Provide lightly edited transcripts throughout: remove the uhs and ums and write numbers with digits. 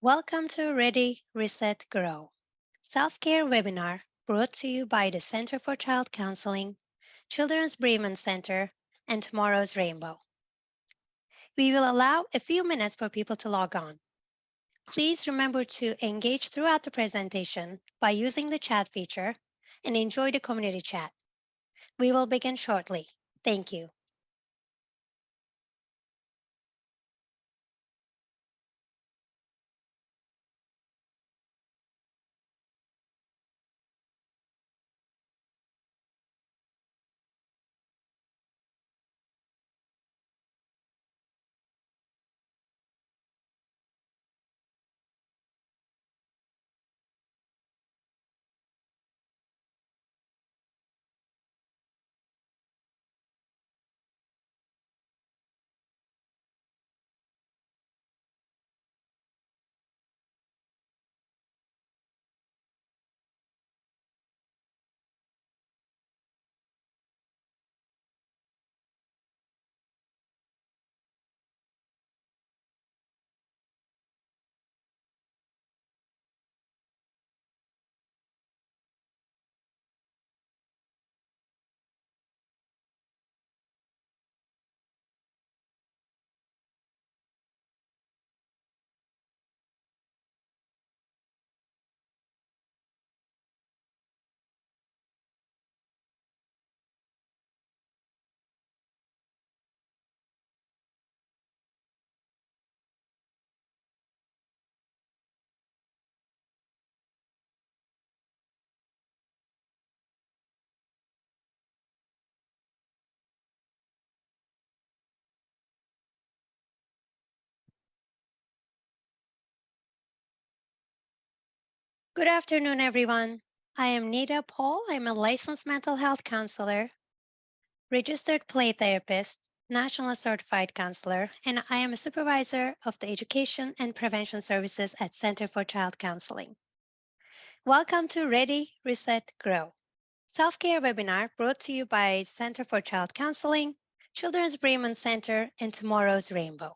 Welcome to Ready, Reset, Grow, self-care webinar brought to you by the Center for Child Counseling, Children's Bereavement Center, and Tomorrow's Rainbow. We will allow a few minutes for people to log on. Please remember to engage throughout the presentation by using the chat feature and enjoy the community chat. We will begin shortly. Thank you. Good afternoon, everyone. I am Nita Paul. I'm a licensed mental health counselor, registered play therapist, national certified counselor, and I am a supervisor of the education and prevention services at Center for Child Counseling. Welcome to Ready, Reset, Grow, self-care webinar brought to you by Center for Child Counseling, Children's Bereavement Center, and Tomorrow's Rainbow.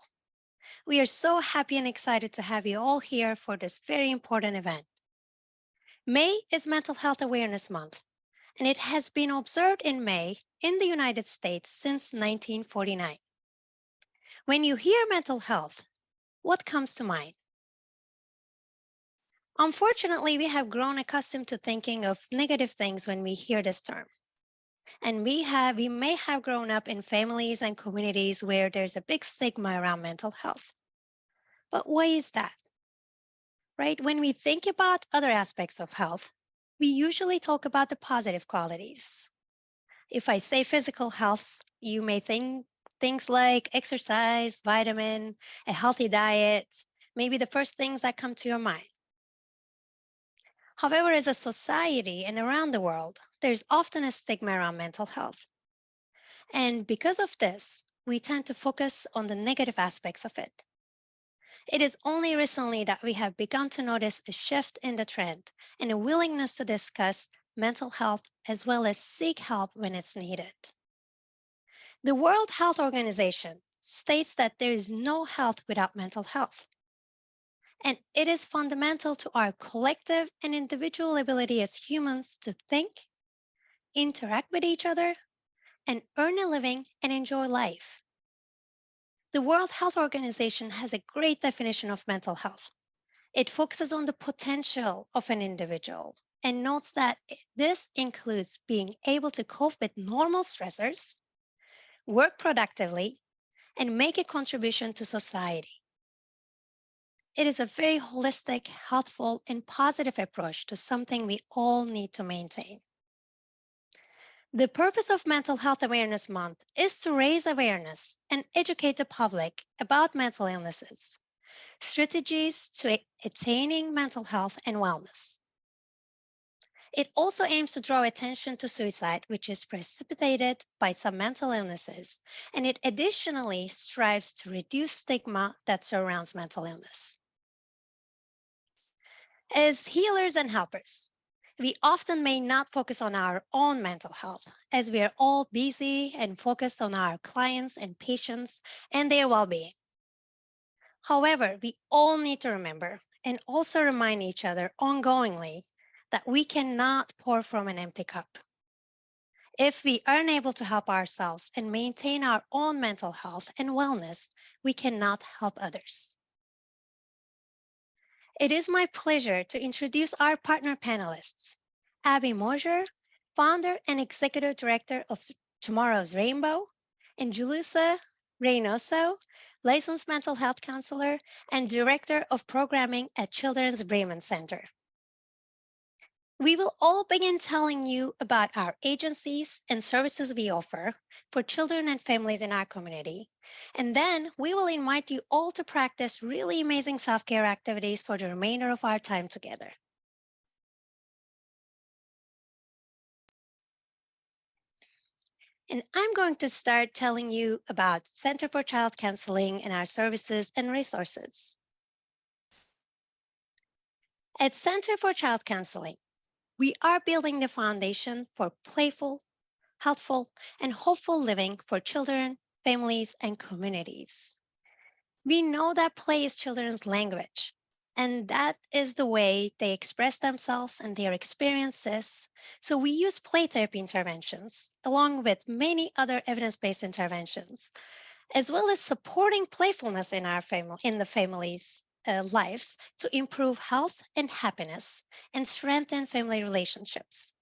We are so happy and excited to have you all here for this very important event. May is Mental Health Awareness Month, and it has been observed in May in the United States since 1949. When you hear mental health, what comes to mind? Unfortunately, we have grown accustomed to thinking of negative things when we hear this term. And we may have grown up in families and communities where there's a big stigma around mental health. But why is that? Right? When we think about other aspects of health, we usually talk about the positive qualities. If I say physical health, you may think things like exercise, vitamin, a healthy diet, maybe the first things that come to your mind. However, as a society and around the world, there's often a stigma around mental health. And because of this, we tend to focus on the negative aspects of it. It is only recently that we have begun to notice a shift in the trend and a willingness to discuss mental health as well as seek help when it's needed. The World Health Organization states that there is no health without mental health, and it is fundamental to our collective and individual ability as humans to think, interact with each other, and earn a living and enjoy life. The World Health Organization has a great definition of mental health. It focuses on the potential of an individual and notes that this includes being able to cope with normal stressors, work productively, and make a contribution to society. It is a very holistic, healthful, and positive approach to something we all need to maintain. The purpose of Mental Health Awareness Month is to raise awareness and educate the public about mental illnesses, strategies to attaining mental health and wellness. It also aims to draw attention to suicide, which is precipitated by some mental illnesses, and it additionally strives to reduce stigma that surrounds mental illness. As healers and helpers, we often may not focus on our own mental health as we are all busy and focused on our clients and patients and their well being. However, we all need to remember and also remind each other ongoingly that we cannot pour from an empty cup. If we aren't able to help ourselves and maintain our own mental health and wellness, we cannot help others. It is my pleasure to introduce our partner panelists, Abby Mosier, founder and executive director of Tomorrow's Rainbow, and Julissa Reynoso, licensed mental health counselor and director of programming at Children's Bereavement Center. We will all begin telling you about our agencies and services we offer for children and families in our community. And then we will invite you all to practice really amazing self care activities for the remainder of our time together. And I'm going to start telling you about Center for Child Counseling and our services and resources. At Center for Child Counseling, we are building the foundation for playful, healthful, and hopeful living for children, families, and communities. We know that play is children's language, and that is the way they express themselves and their experiences. So we use play therapy interventions along with many other evidence-based interventions, as well as supporting playfulness in the families' lives to improve health and happiness and strengthen family relationships.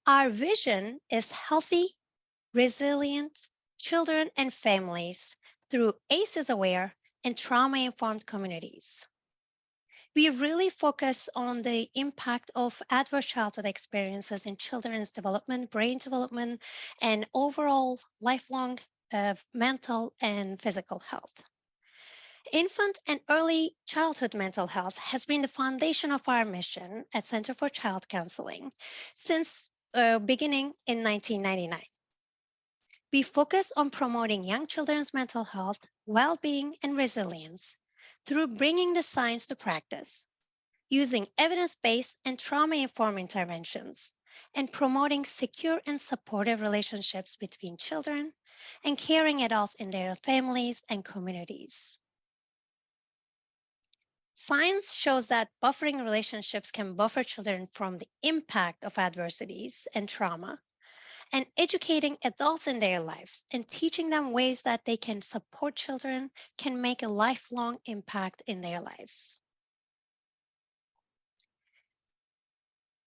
Our vision is healthy, resilient children and families through ACEs aware and trauma informed communities. We really focus on the impact of adverse childhood experiences in children's development, brain development, and overall lifelong mental and physical health. Infant and early childhood mental health has been the foundation of our mission at Center for Child Counseling since beginning in 1999. We focus on promoting young children's mental health, well-being, and resilience through bringing the science to practice, using evidence-based and trauma-informed interventions, and promoting secure and supportive relationships between children and caring adults in their families and communities. Science shows that buffering relationships can buffer children from the impact of adversities and trauma, and educating adults in their lives and teaching them ways that they can support children can make a lifelong impact in their lives.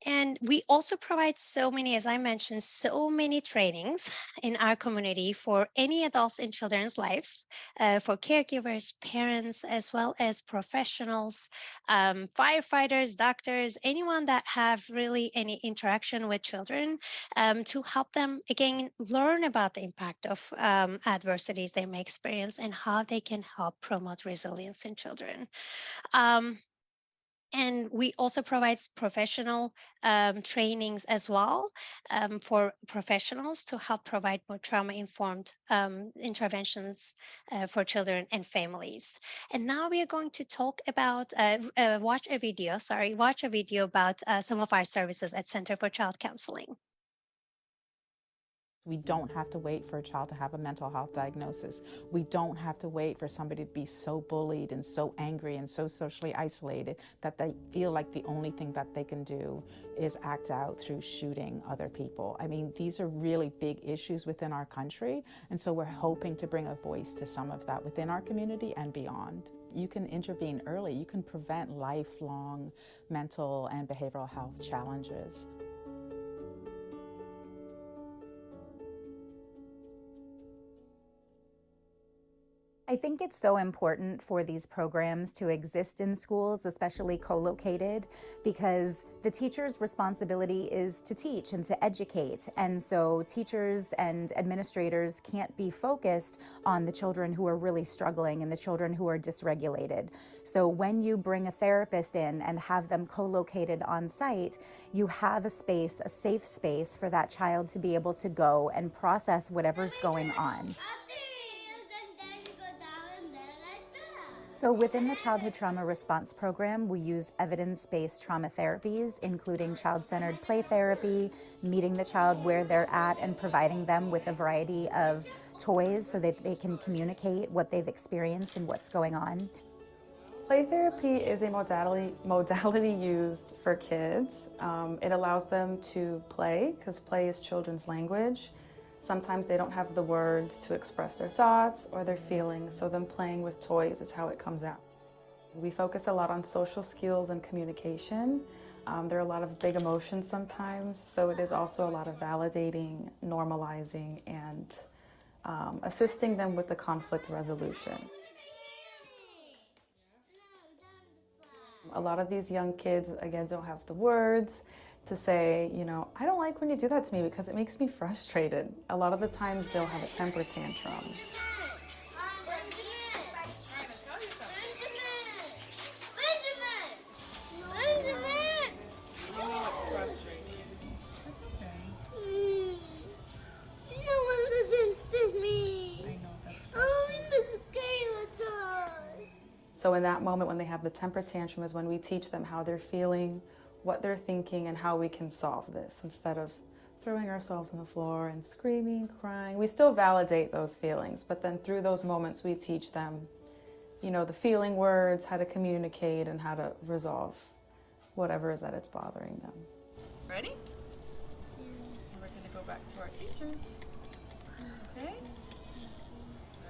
And we also provide so many, as I mentioned, so many trainings in our community for any adults in children's lives, for caregivers, parents, as well as professionals, firefighters, doctors, anyone that have really any interaction with children, to help them, again, learn about the impact of adversities they may experience and how they can help promote resilience in children. And we also provide professional trainings as well for professionals to help provide more trauma-informed interventions for children and families. And now we are going to talk about, watch a video about some of our services at Center for Child Counseling. We don't have to wait for a child to have a mental health diagnosis. We don't have to wait for somebody to be so bullied and so angry and so socially isolated that they feel like the only thing that they can do is act out through shooting other people. I mean, these are really big issues within our country, and so we're hoping to bring a voice to some of that within our community and beyond. You can intervene early. You can prevent lifelong mental and behavioral health challenges. I think it's so important for these programs to exist in schools, especially co-located, because the teacher's responsibility is to teach and to educate. And so teachers and administrators can't be focused on the children who are really struggling and the children who are dysregulated. So when you bring a therapist in and have them co-located on site, you have a space, a safe space for that child to be able to go and process whatever's going on. So within the Childhood Trauma Response Program, we use evidence-based trauma therapies, including child-centered play therapy, meeting the child where they're at and providing them with a variety of toys so that they can communicate what they've experienced and what's going on. Play therapy is a modality used for kids. It allows them to play, because play is children's language. Sometimes they don't have the words to express their thoughts or their feelings, so them playing with toys is how it comes out. We focus a lot on social skills and communication. There are a lot of big emotions sometimes, so it is also a lot of validating, normalizing, and assisting them with the conflict resolution. A lot of these young kids, again, don't have the words to say, you know, I don't like when you do that to me because it makes me frustrated. A lot of the times they'll have a temper tantrum. So in that moment when they have the temper tantrum is when we teach them how they're feeling, what they're thinking, and how we can solve this instead of throwing ourselves on the floor and screaming, crying. We still validate those feelings, but then through those moments we teach them, you know, the feeling words, how to communicate, and how to resolve whatever is that it's bothering them. Ready? And we're gonna go back to our teachers. Okay?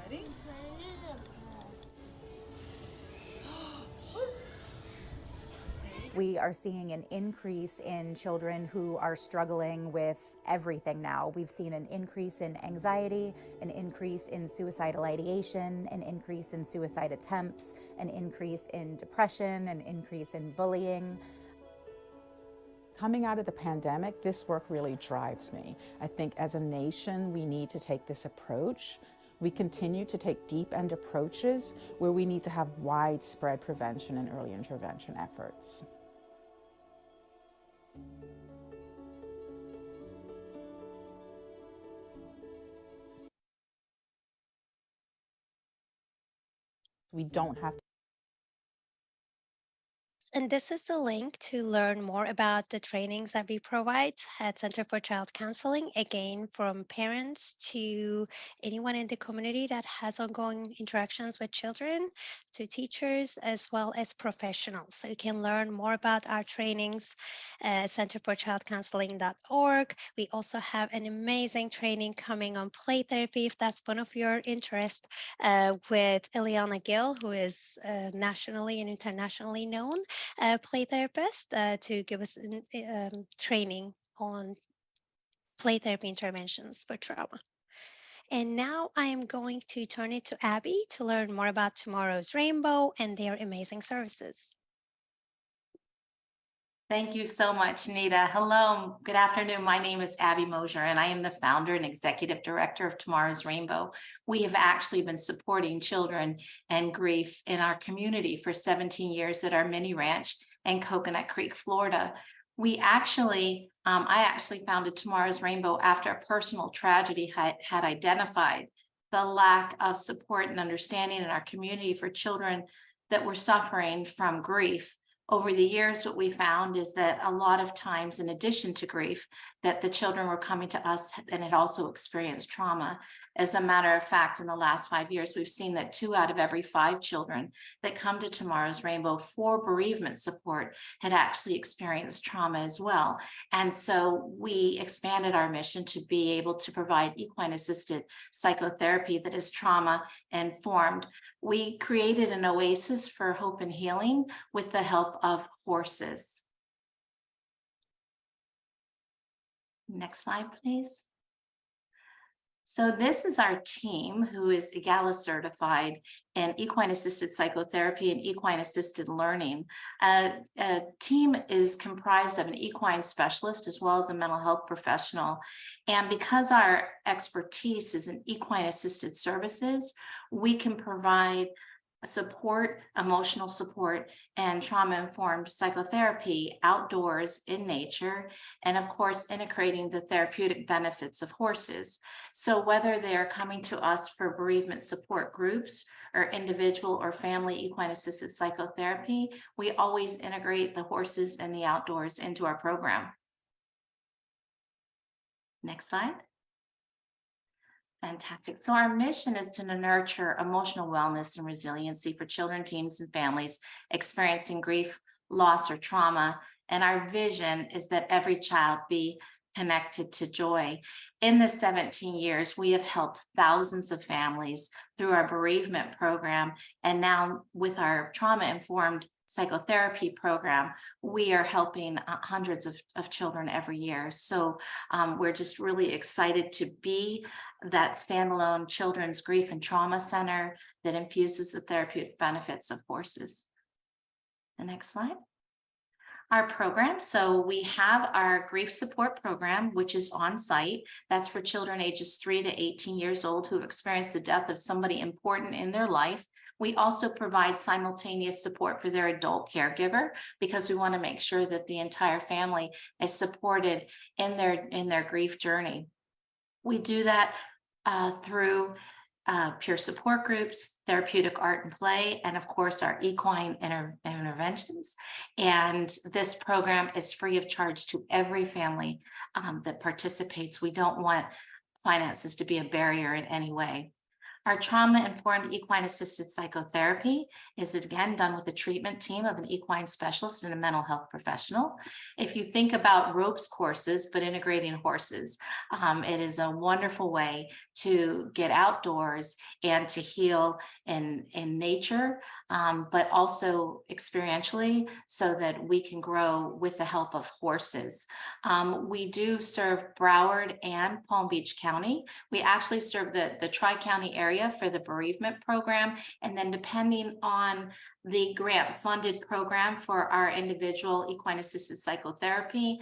Ready? We are seeing an increase in children who are struggling with everything now. We've seen an increase in anxiety, an increase in suicidal ideation, an increase in suicide attempts, an increase in depression, an increase in bullying. Coming out of the pandemic, this work really drives me. I think as a nation, we need to take this approach. We continue to take deep end approaches where we need to have widespread prevention and early intervention efforts. We don't have to. And this is the link to learn more about the trainings that we provide at Center for Child Counseling, again, from parents to anyone in the community that has ongoing interactions with children, to teachers, as well as professionals. So you can learn more about our trainings at centerforchildcounseling.org. We also have an amazing training coming on play therapy, if that's one of your interests, with Eliana Gill, who is nationally and internationally known play therapist, to give us training on play therapy interventions for trauma. And now I am going to turn it to Abby to learn more about Tomorrow's Rainbow and their amazing services. Thank you so much, Nita. Hello, good afternoon. My name is Abby Mosier, and I am the founder and executive director of Tomorrow's Rainbow. We have actually been supporting children and grief in our community for 17 years at our mini ranch in Coconut Creek, Florida. I actually founded Tomorrow's Rainbow after a personal tragedy had identified the lack of support and understanding in our community for children that were suffering from grief. Over the years, what we found is that a lot of times, in addition to grief, that the children were coming to us and had also experienced trauma. As a matter of fact, in the last 5 years, we've seen that 2 out of every 5 children that come to Tomorrow's Rainbow for bereavement support had actually experienced trauma as well. And so we expanded our mission to be able to provide equine-assisted psychotherapy that is trauma-informed. We created an oasis for hope and healing with the help of horses. Next slide, please. So this is our team, who is EGALA certified in equine-assisted psychotherapy and equine-assisted learning. A team is comprised of an equine specialist as well as a mental health professional. And because our expertise is in equine-assisted services, we can provide support, emotional support, and trauma-informed psychotherapy outdoors in nature, and of course, integrating the therapeutic benefits of horses. So whether they are coming to us for bereavement support groups or individual or family equine-assisted psychotherapy, we always integrate the horses and the outdoors into our program. Next slide. Fantastic. So our mission is to nurture emotional wellness and resiliency for children, teens, and families experiencing grief, loss, or trauma. And our vision is that every child be connected to joy. In the 17 years, we have helped thousands of families through our bereavement program. And now with our trauma-informed psychotherapy program, we are helping hundreds of children every year. So we're just really excited to be that standalone children's grief and trauma center that infuses the therapeutic benefits of horses. The next slide. Our program. So we have our grief support program, which is on site. That's for children ages 3 to 18 years old who have experienced the death of somebody important in their life. We also provide simultaneous support for their adult caregiver because we want to make sure that the entire family is supported in their grief journey. We do that through peer support groups, therapeutic art and play, and of course our equine interventions. And this program is free of charge to every family that participates. We don't want finances to be a barrier in any way. Our trauma-informed equine-assisted psychotherapy is again done with a treatment team of an equine specialist and a mental health professional. If you think about ropes courses, but integrating horses, it is a wonderful way to get outdoors and to heal in nature, but also experientially so that we can grow with the help of horses. We do serve Broward and Palm Beach County. We actually serve the Tri-County area for the bereavement program. And then depending on the grant funded program for our individual equine assisted psychotherapy,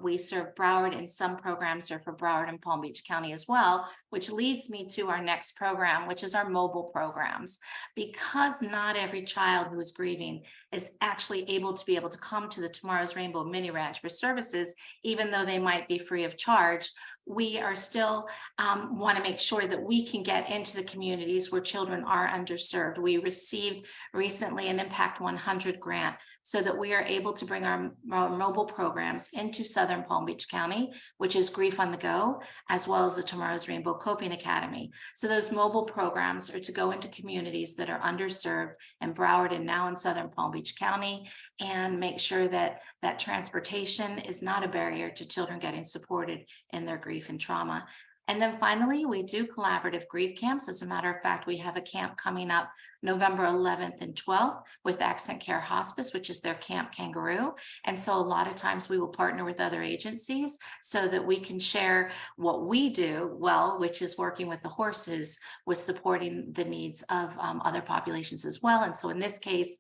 we serve Broward, and some programs are for Broward and Palm Beach County as well, which leads me to our next program, which is our mobile programs. Because not every child who is grieving is actually able to come to the Tomorrow's Rainbow Mini Ranch for services, even though they might be free of charge. We are still want to make sure that we can get into the communities where children are underserved. We received recently an Impact 100 grant so that we are able to bring our mobile programs into Southern Palm Beach County, which is Grief on the Go, as well as the Tomorrow's Rainbow Coping Academy. So those mobile programs are to go into communities that are underserved in Broward and now in Southern Palm Beach County, and make sure that that transportation is not a barrier to children getting supported in their grief and trauma. And then finally, we do collaborative grief camps. As a matter of fact, we have a camp coming up November 11th and 12th with Accent Care Hospice, which is their Camp Kangaroo. And so a lot of times we will partner with other agencies so that we can share what we do well, which is working with the horses, with supporting the needs of other populations as well. And so in this case,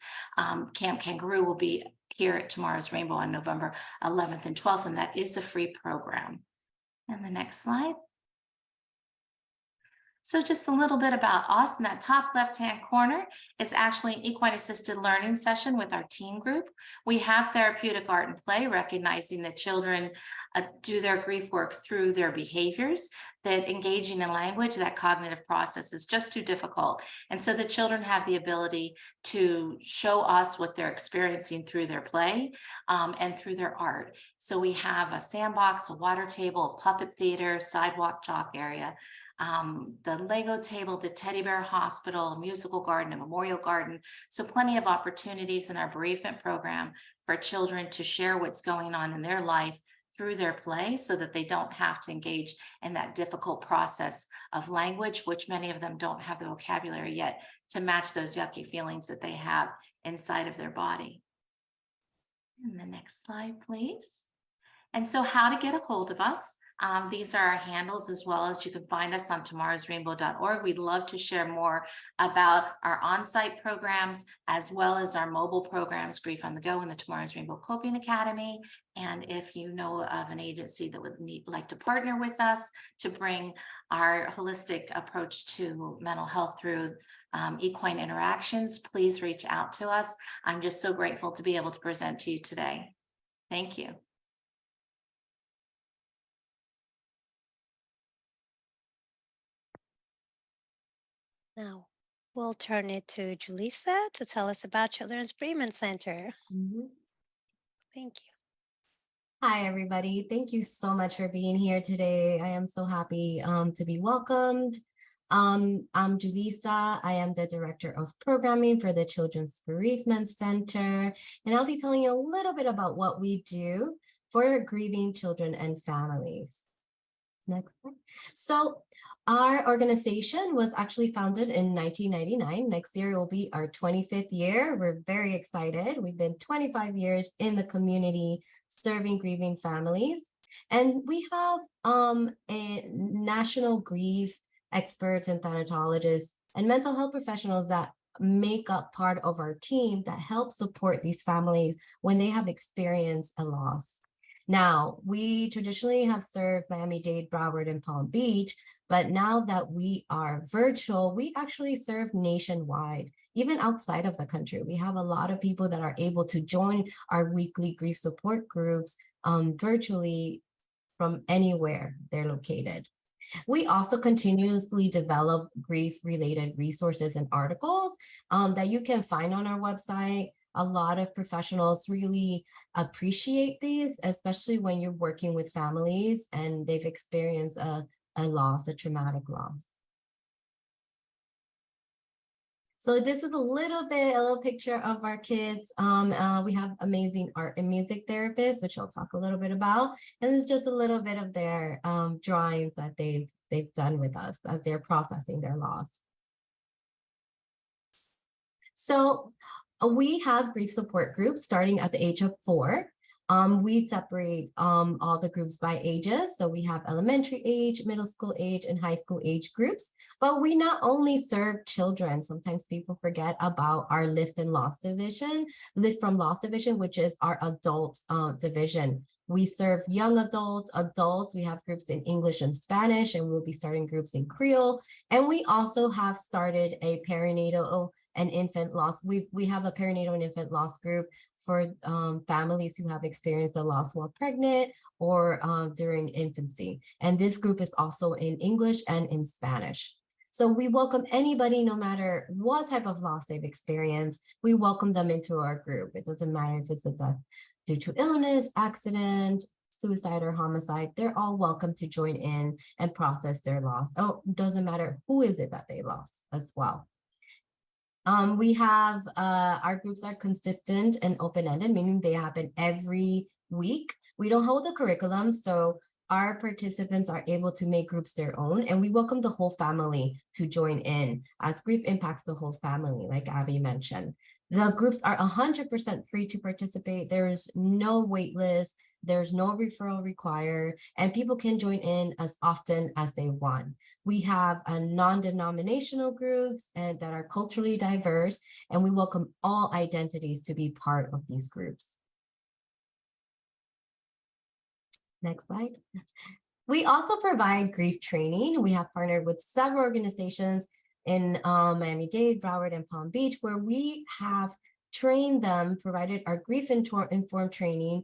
Camp Kangaroo will be here at Tomorrow's Rainbow on November 11th and 12th, and that is a free program. And the next slide. So just a little bit about us. In that top left-hand corner is actually an equine assisted learning session with our teen group. We have therapeutic art and play, recognizing that children do their grief work through their behaviors, that engaging in language, that cognitive process is just too difficult. And so the children have the ability to show us what they're experiencing through their play and through their art. So we have a sandbox, a water table, a puppet theater, sidewalk chalk area, the Lego table, the teddy bear hospital, a musical garden, a memorial garden. So plenty of opportunities in our bereavement program for children to share what's going on in their life through their play so that they don't have to engage in that difficult process of language, which many of them don't have the vocabulary yet to match those yucky feelings that they have inside of their body. And the next slide, please. And so how to get a hold of us. These are our handles, as well as you can find us on tomorrowsrainbow.org. We'd love to share more about our on-site programs, as well as our mobile programs, Grief on the Go and the Tomorrow's Rainbow Coping Academy. And if you know of an agency that would like to partner with us to bring our holistic approach to mental health through equine interactions, please reach out to us. I'm just so grateful to be able to present to you today. Thank you. Now, we'll turn it to Julissa to tell us about Children's Bereavement Center. Thank you. Hi, everybody. Thank you so much for being here today. I am so happy to be welcomed. I'm Julissa. I am the Director of Programming for the Children's Bereavement Center, and I'll be telling you a little bit about what we do for grieving children and families. Next slide. So our organization was actually founded in 1999. Next year will be our 25th year. We're very excited. We've been 25 years in the community serving grieving families. And we have a national grief experts and thanatologists and mental health professionals that make up part of our team that help support these families when they have experienced a loss. Now, we traditionally have served Miami-Dade, Broward, and Palm Beach, but now that we are virtual, we actually serve nationwide, even outside of the country. We have a lot of people that are able to join our weekly grief support groups virtually from anywhere they're located. We also continuously develop grief-related resources and articles that you can find on our website. A lot of professionals really appreciate these, especially when you're working with families and they've experienced a loss, a traumatic loss. So this is a little picture of our kids. We have amazing art and music therapists, which I'll talk a little bit about. And it's just a little bit of their drawings that they've done with us as they're processing their loss. So we have grief support groups starting at the age of 4. We separate all the groups by ages. So we have elementary age, middle school age, and high school age groups. But we not only serve children, sometimes people forget about our Lift from Loss division, which is our adult division. We serve young adults. We have groups in English and Spanish, and we'll be starting groups in Creole. And we also have started a perinatal and infant loss. We have a perinatal and infant loss group for families who have experienced the loss while pregnant or during infancy. And this group is also in English and in Spanish. So we welcome anybody, no matter what type of loss they've experienced, we welcome them into our group. It doesn't matter if it's a death due to illness, accident, suicide, or homicide, they're all welcome to join in and process their loss. Oh, it doesn't matter who is it that they lost as well. We have our groups are consistent and open-ended, meaning they happen every week. We don't hold a curriculum, so our participants are able to make groups their own, and we welcome the whole family to join in as grief impacts the whole family, like Abby mentioned. The groups are 100% free to participate. There is no wait list. There's no referral required, and people can join in as often as they want. We have a non-denominational groups and that are culturally diverse, and we welcome all identities to be part of these groups. Next slide. We also provide grief training. We have partnered with several organizations in Miami-Dade, Broward, and Palm Beach, where we have trained them, provided our grief-informed training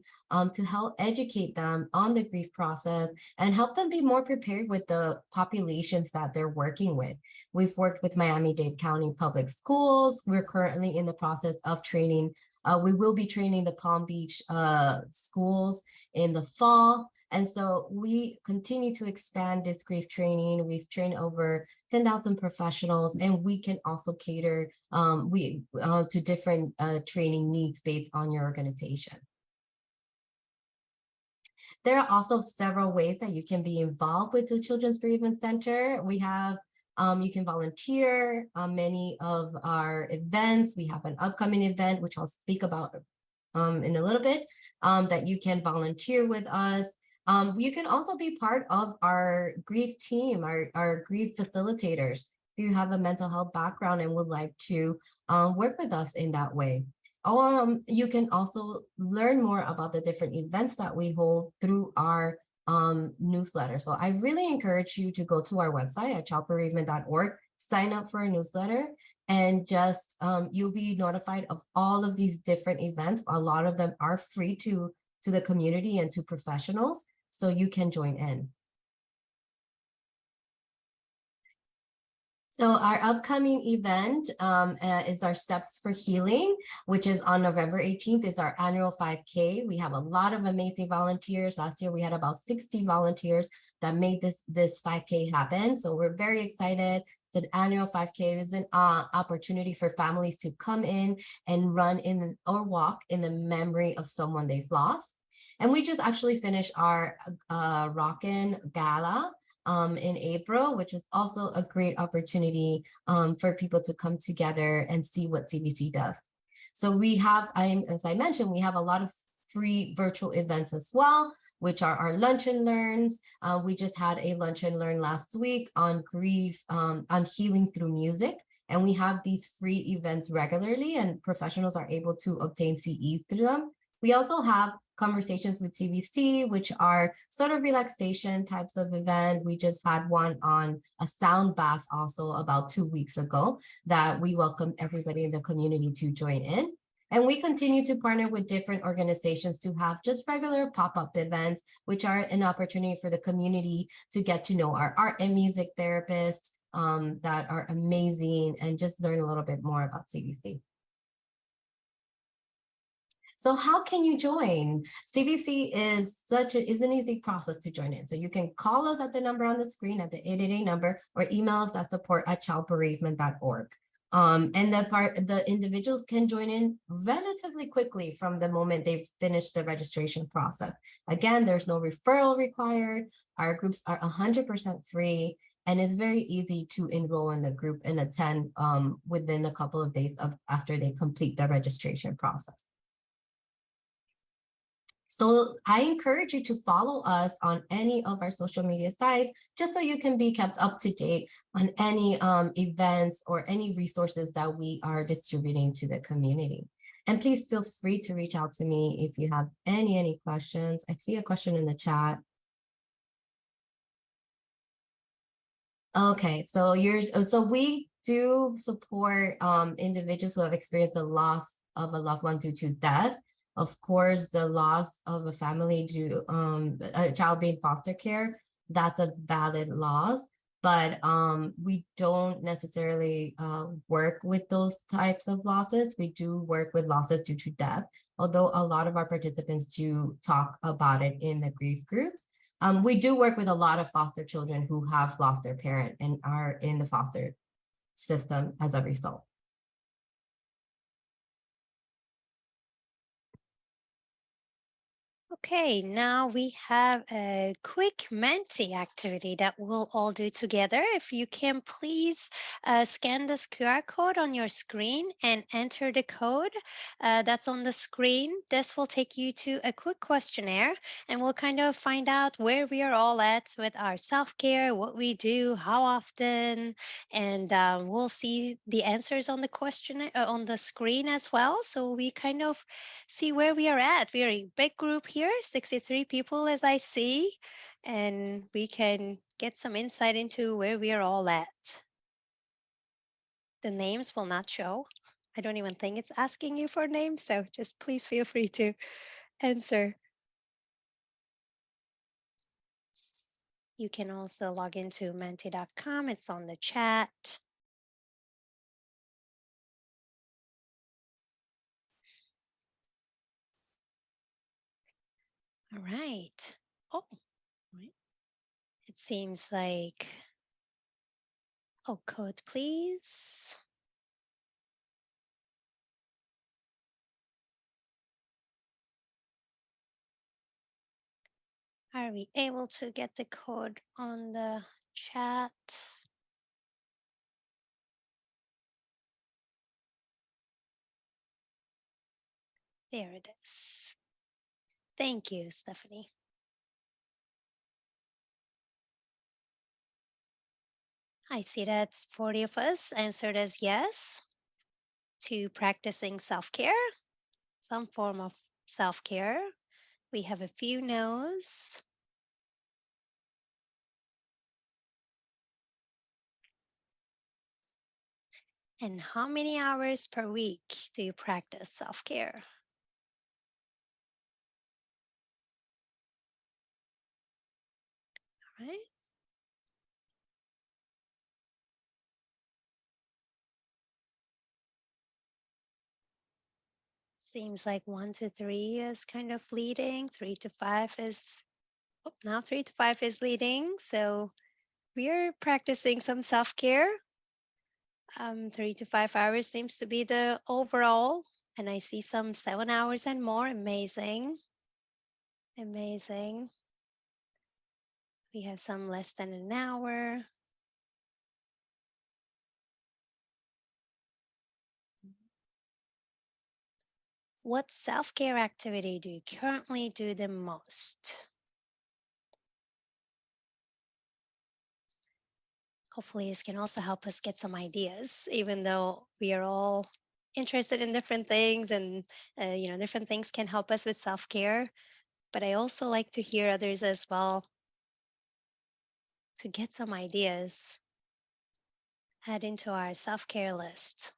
to help educate them on the grief process and help them be more prepared with the populations that they're working with. We've worked with Miami-Dade County Public Schools. We're currently in the process of training. We will be training the Palm Beach schools in the fall. And so we continue to expand this grief training. We've trained over 10,000 professionals, and we can also cater to different training needs based on your organization. There are also several ways that you can be involved with the Children's Bereavement Center. We have, you can volunteer on many of our events. We have an upcoming event, which I'll speak about in a little bit, that you can volunteer with us. You can also be part of our grief team, our grief facilitators. If you have a mental health background and would like to work with us in that way. You can also learn more about the different events that we hold through our newsletter. So I really encourage you to go to our website at childbereavement.org, sign up for a newsletter, and just you'll be notified of all of these different events. A lot of them are free to the community and to professionals, so you can join in. So our upcoming event is our Steps for Healing, which is on November 18th. It's our annual 5K. We have a lot of amazing volunteers. Last year we had about 60 volunteers that made this 5K happen. So we're very excited. It's an annual 5K. It's an opportunity for families to come in and run in or walk in the memory of someone they've lost. And we just actually finished our Rockin' Gala in April, which is also a great opportunity for people to come together and see what CBC does. So we have, as I mentioned, we have a lot of free virtual events as well, which are our lunch and learns. We just had a lunch and learn last week on grief, on healing through music. And we have these free events regularly, and professionals are able to obtain CEs through them. We also have conversations with CBC, which are sort of relaxation types of event. We just had one on a sound bath also about 2 weeks ago that we welcomed everybody in the community to join in. And we continue to partner with different organizations to have just regular pop-up events, which are an opportunity for the community to get to know our art and music therapists that are amazing and just learn a little bit more about CBC. So how can you join? CBC is an easy process to join in. So you can call us at the number on the screen at the 888 number or email us at support@childbereavement.org. And the individuals can join in relatively quickly from the moment they've finished the registration process. Again, there's no referral required. Our groups are 100% free. And it's very easy to enroll in the group and attend within a couple of days after they complete the registration process. So I encourage you to follow us on any of our social media sites, just so you can be kept up to date on any events or any resources that we are distributing to the community. And please feel free to reach out to me if you have any questions. I see a question in the chat. Okay, so we do support individuals who have experienced the loss of a loved one due to death. Of course, the loss of a family due a child being foster care, that's a valid loss, but we don't necessarily work with those types of losses. We do work with losses due to death, although a lot of our participants do talk about it in the grief groups. We do work with a lot of foster children who have lost their parent and are in the foster system as a result. Okay, now we have a quick Menti activity that we'll all do together. If you can please scan this QR code on your screen and enter the code that's on the screen. This will take you to a quick questionnaire, and we'll kind of find out where we are all at with our self-care, what we do, how often, and we'll see the answers on the questionnaire on the screen as well. So we kind of see where we are at. We are a big group here, 63 people as I see, and we can get some insight into where we are all at. The names will not show. I don't even think it's asking you for names, so just please feel free to answer. You can also log into menti.com. It's on the chat. All right. Oh, it seems like, oh, code, please. Are we able to get the code on the chat? There it is. Thank you, Stephanie. I see that 40 of us answered as yes to practicing self-care, some form of self-care. We have a few no's. And how many hours per week do you practice self-care? All right. Seems like 1 to 3 is kind of leading. 3 to 5 is, oh, now 3 to 5 is leading. So we are practicing some self-care. 3 to 5 hours seems to be the overall. And I see some 7 hours and more. Amazing. Amazing. We have some less than an hour. What self-care activity do you currently do the most? Hopefully this can also help us get some ideas, even though we are all interested in different things, and different things can help us with self-care. But I also like to hear others as well, to get some ideas, add into our self-care list.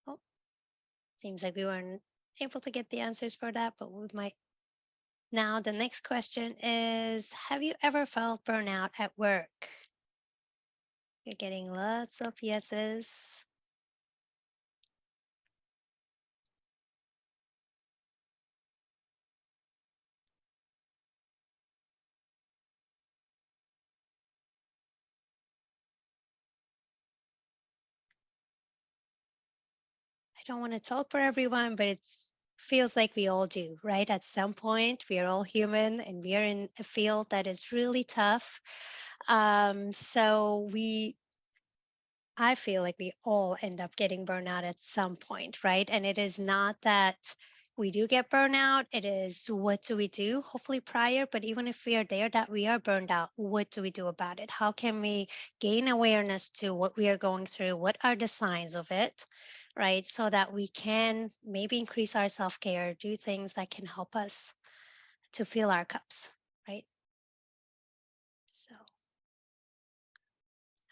Oh, seems like we weren't able to get the answers for that, but we might. Now, the next question is, have you ever felt burnout at work? You're getting lots of yeses. I don't want to talk for everyone, but it feels like we all do, right? At some point, we are all human and we are in a field that is really tough. I feel like we all end up getting burnout at some point, right? And it is not that we do get burnout, it is what do we do, hopefully prior, but even if we are there, that we are burned out, what do we do about it? How can we gain awareness to what we are going through? What are the signs of it, right? So that we can maybe increase our self care, do things that can help us to fill our cups, right? So.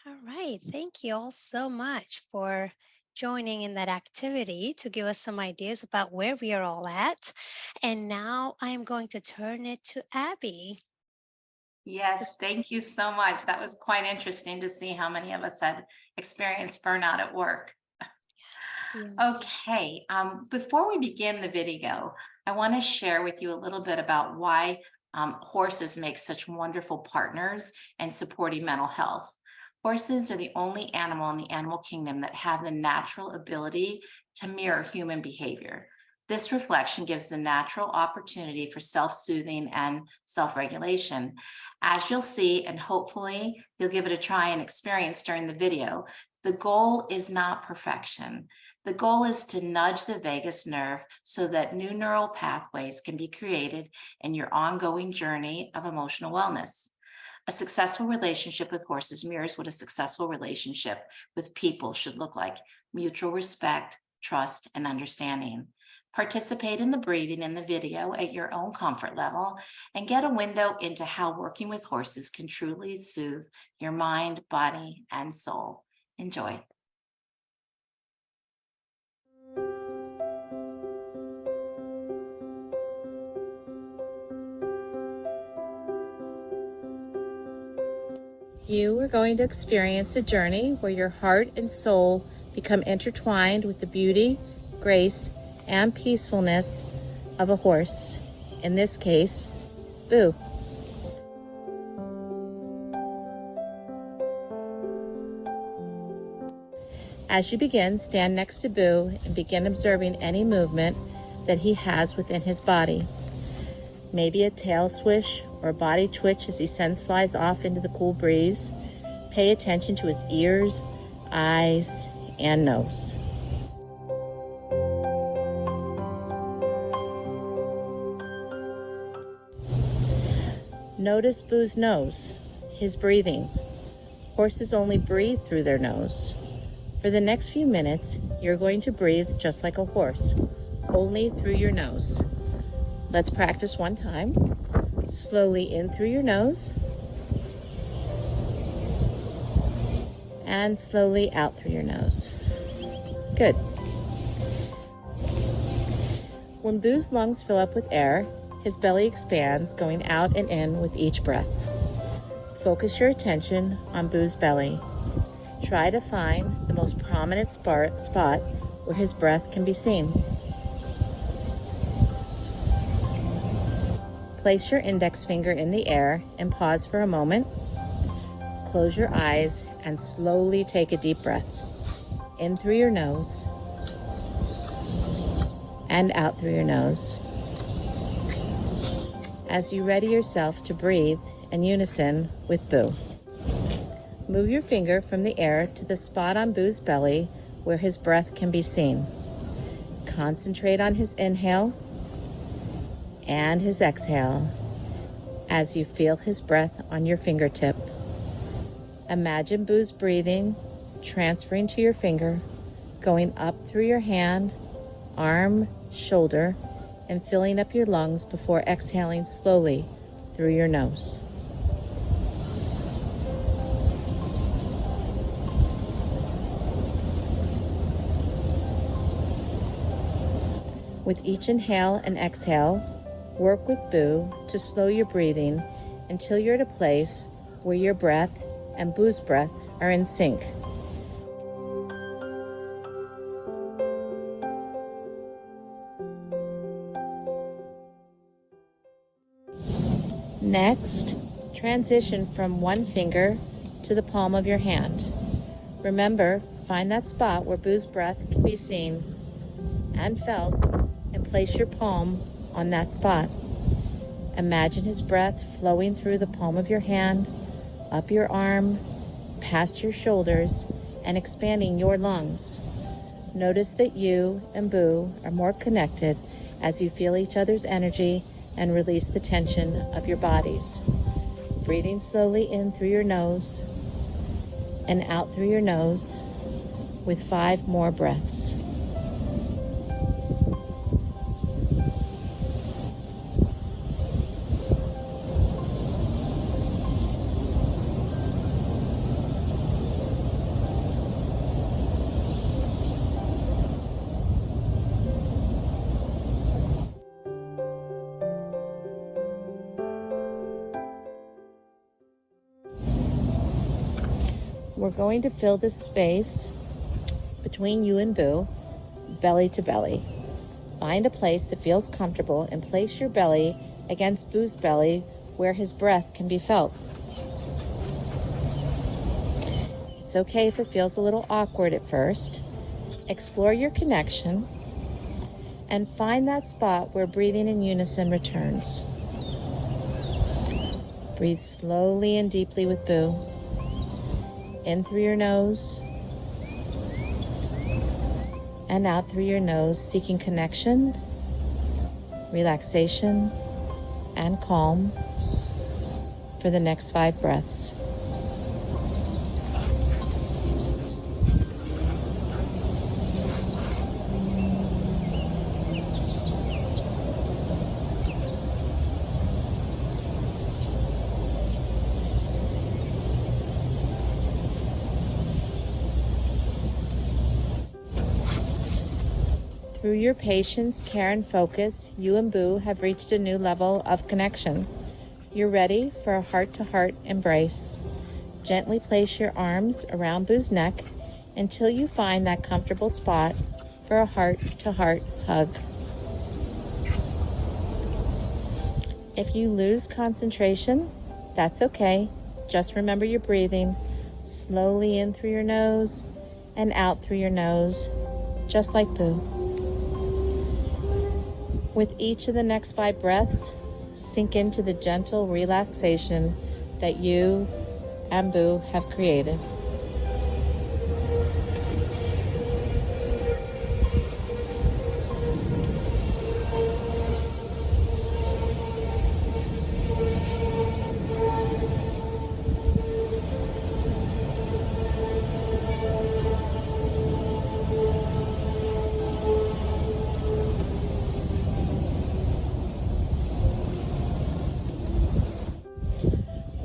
All right. Thank you all so much for joining in that activity to give us some ideas about where we are all at. And now I am going to turn it to Abby. Yes, thank you so much. That was quite interesting to see how many of us had experienced burnout at work. Yes. Okay, before we begin the video, I want to share with you a little bit about why horses make such wonderful partners in supporting mental health. Horses are the only animal in the animal kingdom that have the natural ability to mirror human behavior. This reflection gives the natural opportunity for self-soothing and self-regulation. As you'll see, and hopefully you'll give it a try and experience during the video, the goal is not perfection. The goal is to nudge the vagus nerve so that new neural pathways can be created in your ongoing journey of emotional wellness. A successful relationship with horses mirrors what a successful relationship with people should look like: mutual respect, trust, and understanding. Participate in the breathing in the video at your own comfort level and get a window into how working with horses can truly soothe your mind, body, and soul. Enjoy. You are going to experience a journey where your heart and soul become intertwined with the beauty, grace, and peacefulness of a horse. In this case, Boo. As you begin, stand next to Boo and begin observing any movement that he has within his body. Maybe a tail swish or a body twitch as he sends flies off into the cool breeze. Pay attention to his ears, eyes, and nose. Notice Boo's nose, his breathing. Horses only breathe through their nose. For the next few minutes, you're going to breathe just like a horse. only through your nose. Let's practice one time. Slowly in through your nose and slowly out through your nose. Good. When Boo's lungs fill up with air, his belly expands, going out and in with each breath. Focus your attention on Boo's belly. Try to find the most prominent spot where his breath can be seen. Place your index finger in the air and pause for a moment. Close your eyes and slowly take a deep breath. In through your nose and out through your nose. As you ready yourself to breathe in unison with Boo. Move your finger from the air to the spot on Boo's belly where his breath can be seen. Concentrate on his inhale and his exhale as you feel his breath on your fingertip. Imagine Boo's breathing transferring to your finger, going up through your hand, arm, shoulder, and filling up your lungs before exhaling slowly through your nose. With each inhale and exhale, work with Boo to slow your breathing until you're at a place where your breath and Boo's breath are in sync. Next, transition from one finger to the palm of your hand. Remember, find that spot where Boo's breath can be seen and felt and place your palm on that spot. Imagine his breath flowing through the palm of your hand, up your arm, past your shoulders, and expanding your lungs. Notice that you and Boo are more connected as you feel each other's energy and release the tension of your bodies. Breathing slowly in through your nose and out through your nose with 5 more breaths. We're going to fill this space between you and Boo, belly to belly. Find a place that feels comfortable and place your belly against Boo's belly where his breath can be felt. It's okay if it feels a little awkward at first. Explore your connection and find that spot where breathing in unison returns. Breathe slowly and deeply with Boo. In through your nose and out through your nose, seeking connection, relaxation, and calm for the next 5 breaths. Through your patience, care, and focus, you and Boo have reached a new level of connection. You're ready for a heart-to-heart embrace. Gently place your arms around Boo's neck until you find that comfortable spot for a heart-to-heart hug. If you lose concentration, that's okay. Just remember your breathing. Slowly in through your nose and out through your nose, just like Boo. With each of the next 5 breaths, sink into the gentle relaxation that you and Boo have created.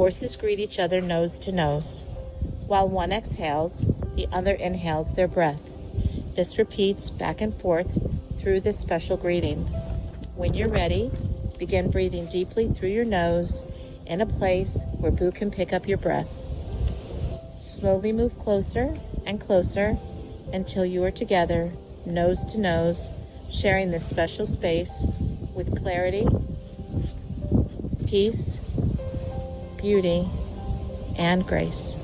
Horses greet each other nose to nose. While one exhales, the other inhales their breath. This repeats back and forth through this special greeting. When you're ready, begin breathing deeply through your nose in a place where Boo can pick up your breath. Slowly move closer and closer until you are together, nose to nose, sharing this special space with clarity, peace, beauty, and grace.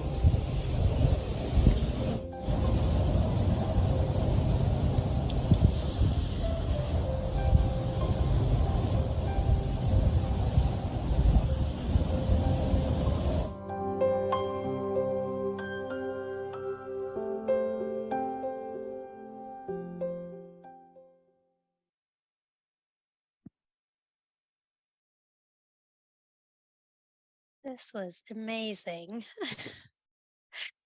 This was amazing.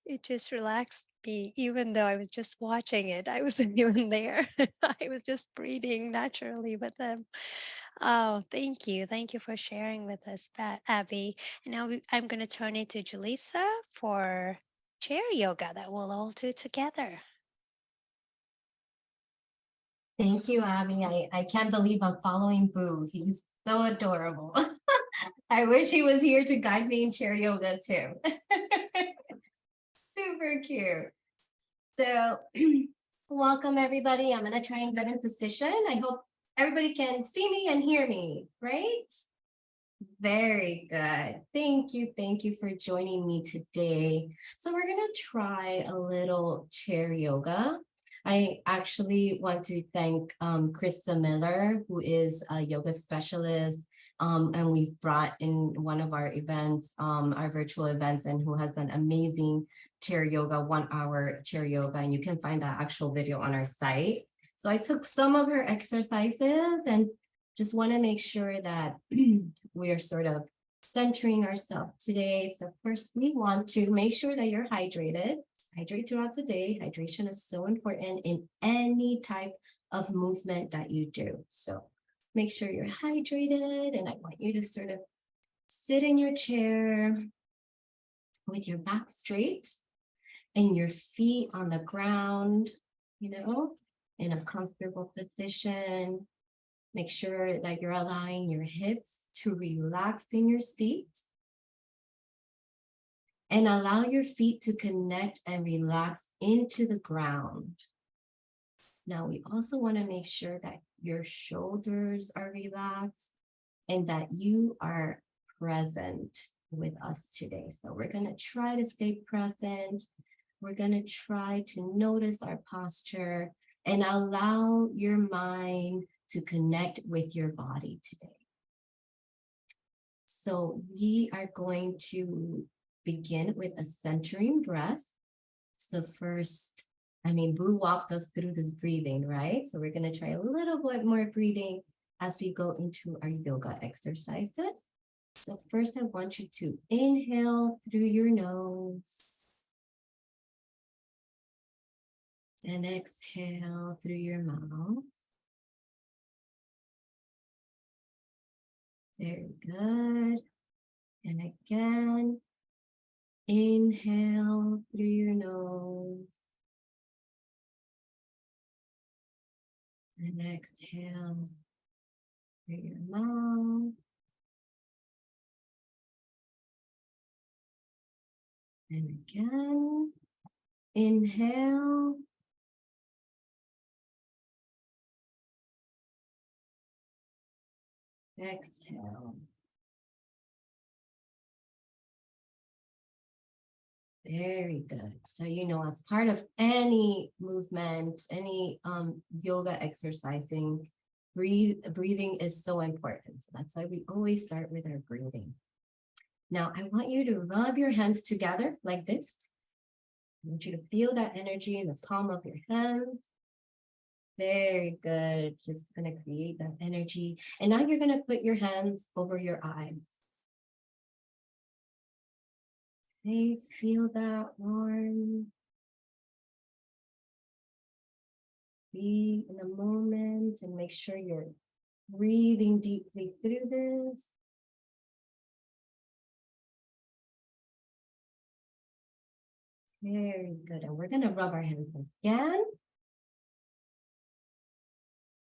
It just relaxed me, even though I was just watching it. I wasn't even there. I was just breathing naturally with them. Oh, thank you. Thank you for sharing with us, Abby. And now I'm going to turn it to Julissa for chair yoga that we'll all do together. Thank you, Abby. I can't believe I'm following Boo. He's so adorable. I wish he was here to guide me in chair yoga too. Super cute. So welcome everybody. I'm gonna try and get in position. I hope everybody can see me and hear me, right? Very good. Thank you. Thank you for joining me today. So we're gonna try a little chair yoga. I actually want to thank Krista Miller, who is a yoga specialist, and we've brought in one of our events, our virtual events, and who has done amazing chair yoga, 1 hour chair yoga, and you can find that actual video on our site. So I took some of her exercises and just want to make sure that we are sort of centering ourselves today. So first, we want to make sure that you're hydrated. Hydrate throughout the day. Hydration is so important in any type of movement that you do. So make sure you're hydrated, and I want you to sort of sit in your chair with your back straight and your feet on the ground, in a comfortable position. Make sure that you're allowing your hips to relax in your seat. And allow your feet to connect and relax into the ground. Now, we also want to make sure that your shoulders are relaxed and that you are present with us today. So we're going to try to stay present. We're going to try to notice our posture and allow your mind to connect with your body today. So we are going to begin with a centering breath. So first, Boo walked us through this breathing, right? So we're going to try a little bit more breathing as we go into our yoga exercises. So first, I want you to inhale through your nose and exhale through your mouth. Very good. And again, inhale through your nose and exhale through your mouth. And again, inhale. Exhale. Very good. So, as part of any movement, any yoga exercising, breathing is so important. So that's why we always start with our breathing. Now, I want you to rub your hands together like this. I want you to feel that energy in the palm of your hands. Very good. Just going to create that energy. And now you're going to put your hands over your eyes. Okay, feel that warmth. Be in the moment and make sure you're breathing deeply through this. Very good. And we're going to rub our hands again.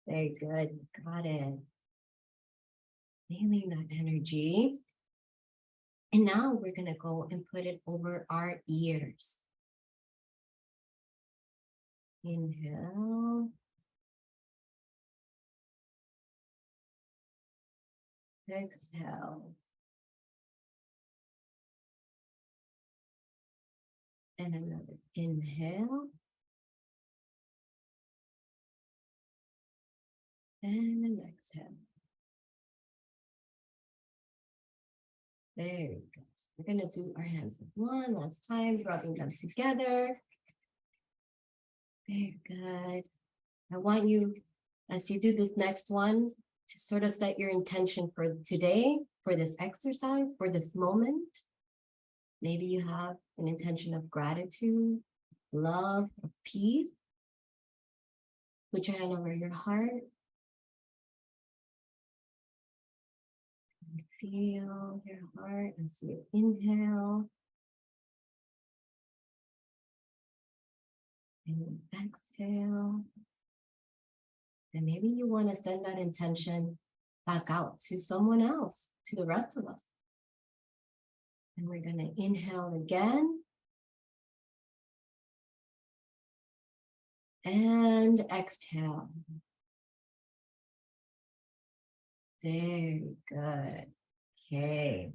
Very good. Got it. Feeling that energy. And now we're going to go and put it over our ears. Inhale. Exhale. And another inhale. And an exhale. Very good. We're going to do our hands one last time, rubbing them together. Very good. I want you, as you do this next one, to sort of set your intention for today, for this exercise, for this moment. Maybe you have an intention of gratitude, love, of peace. Put your hand over your heart. Feel your heart as you inhale. And exhale. And maybe you want to send that intention back out to someone else, to the rest of us. And we're going to inhale again. And exhale. Very good. Okay.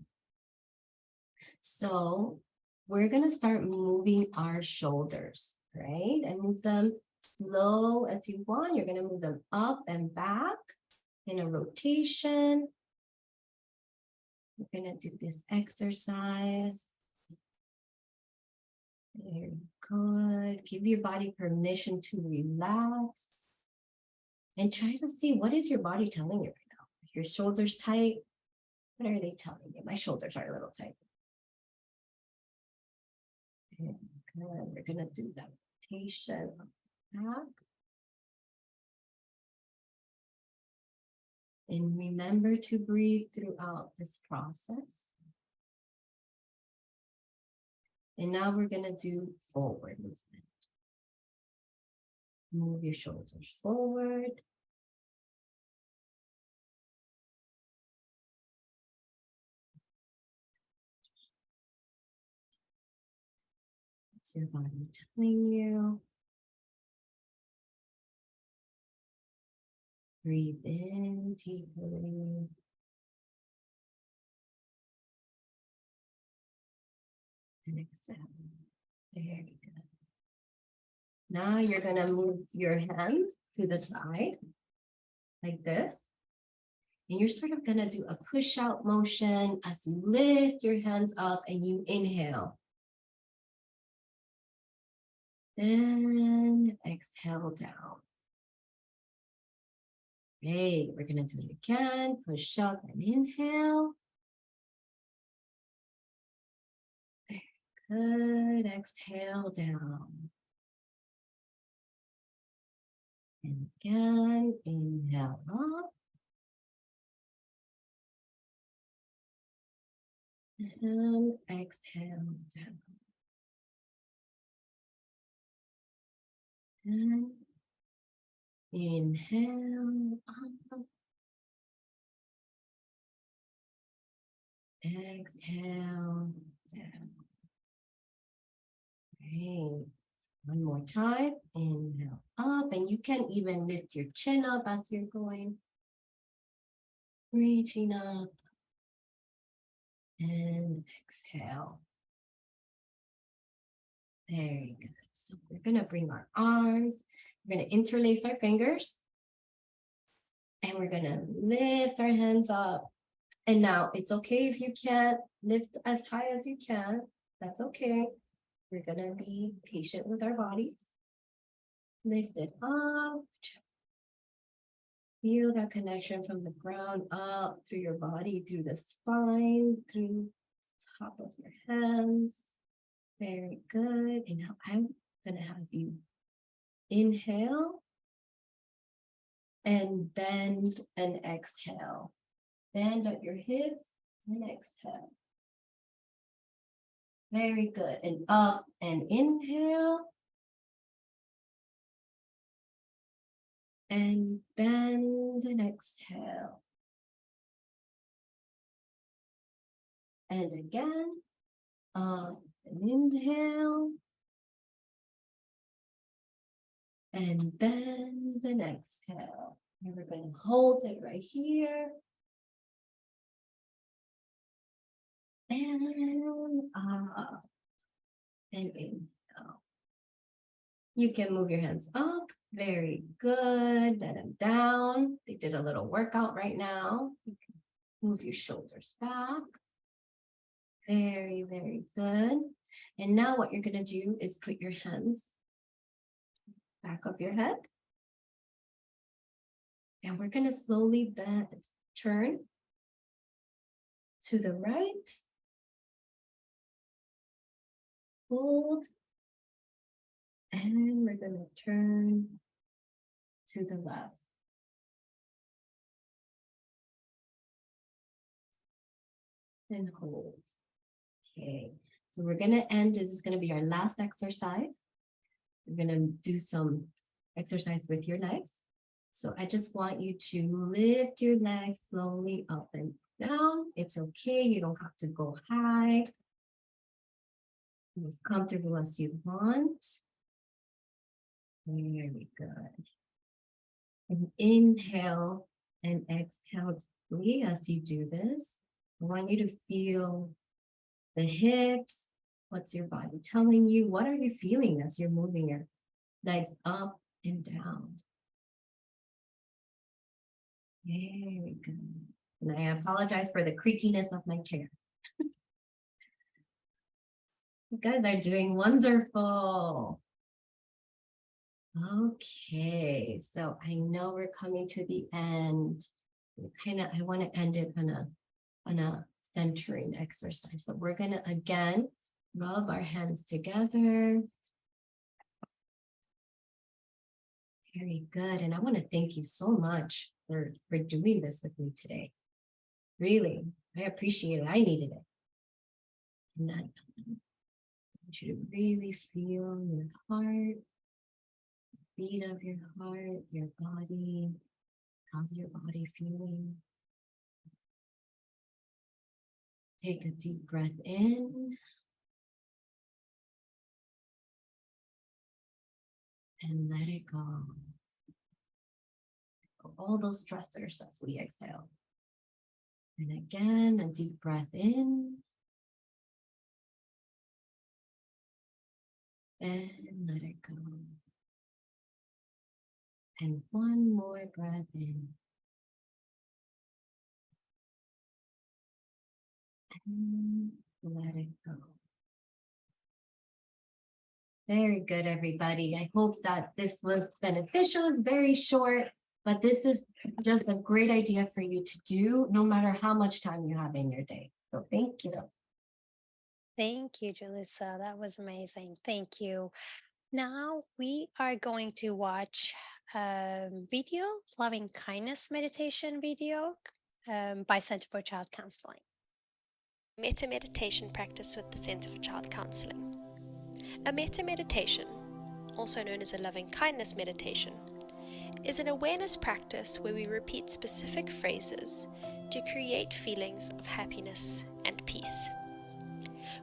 So we're going to start moving our shoulders, right? And move them slow as you want. You're going to move them up and back in a rotation. We're going to do this exercise. Very good. Give your body permission to relax. And try to see, what is your body telling you right now? If your shoulders tight, what are they telling you? My shoulders are a little tight. Good. We're going to do that rotation back. And remember to breathe throughout this process. And now we're going to do forward movement. Move your shoulders forward. What's your body telling you? Breathe in deeply. And exhale. Very good. Now you're going to move your hands to the side like this. And you're sort of going to do a push out motion as you lift your hands up and you inhale. And exhale down. Great. We're going to do it again. Push up and inhale. Good. Exhale down. And again, inhale up. And exhale down. And inhale up. Exhale down. Great. One more time. Inhale up. And you can even lift your chin up as you're going. Reaching up. And exhale. Very good. So we're going to bring our arms. We're going to interlace our fingers. And we're going to lift our hands up. And now it's okay if you can't lift as high as you can. That's okay. We're going to be patient with our bodies. Lift it up. Feel that connection from the ground up through your body, through the spine, through the top of your hands. Very good. And now I'm going to have you inhale and bend and exhale. Bend at your hips and exhale. Very good. And up and inhale. And bend and exhale. And again, up and inhale. And bend and exhale. And we're going to hold it right here. And up and inhale. You can move your hands up. Very good. Let them down. They did a little workout right now. You can move your shoulders back. Very, very good. And now what you're going to do is put your hands back of your head. And we're going to slowly bend, turn to the right. Hold. And we're going to turn to the left. And hold. Okay, so we're going to end. This is going to be our last exercise. We're going to do some exercise with your legs. So I just want you to lift your legs slowly up and down. It's okay. You don't have to go high. As comfortable as you want. Very good. And inhale and exhale deeply as you do this. I want you to feel the hips. What's your body telling you? What are you feeling as you're moving your legs up and down? Very good. And I apologize for the creakiness of my chair. You guys are doing wonderful. Okay, so I know we're coming to the end. I want to end it on a centering exercise. So we're going to again rub our hands together. Very good. And I want to thank you so much for doing this with me today. Really, I appreciate it. I needed it. And I want you to really feel your heart, beat of your heart, your body. How's your body feeling? Take a deep breath in. And let it go. All those stressors as we exhale. And again, a deep breath in. And let it go. And one more breath in. And let it go. Very good, everybody. I hope that this was beneficial. It's very short, but this is just a great idea for you to do no matter how much time you have in your day. So thank you. Thank you, Julissa. That was amazing. Thank you. Now we are going to watch a video, loving kindness meditation video by Center for Child Counseling. Metta meditation practice with the Center for Child Counseling. A metta meditation, also known as a loving kindness meditation, is an awareness practice where we repeat specific phrases to create feelings of happiness and peace.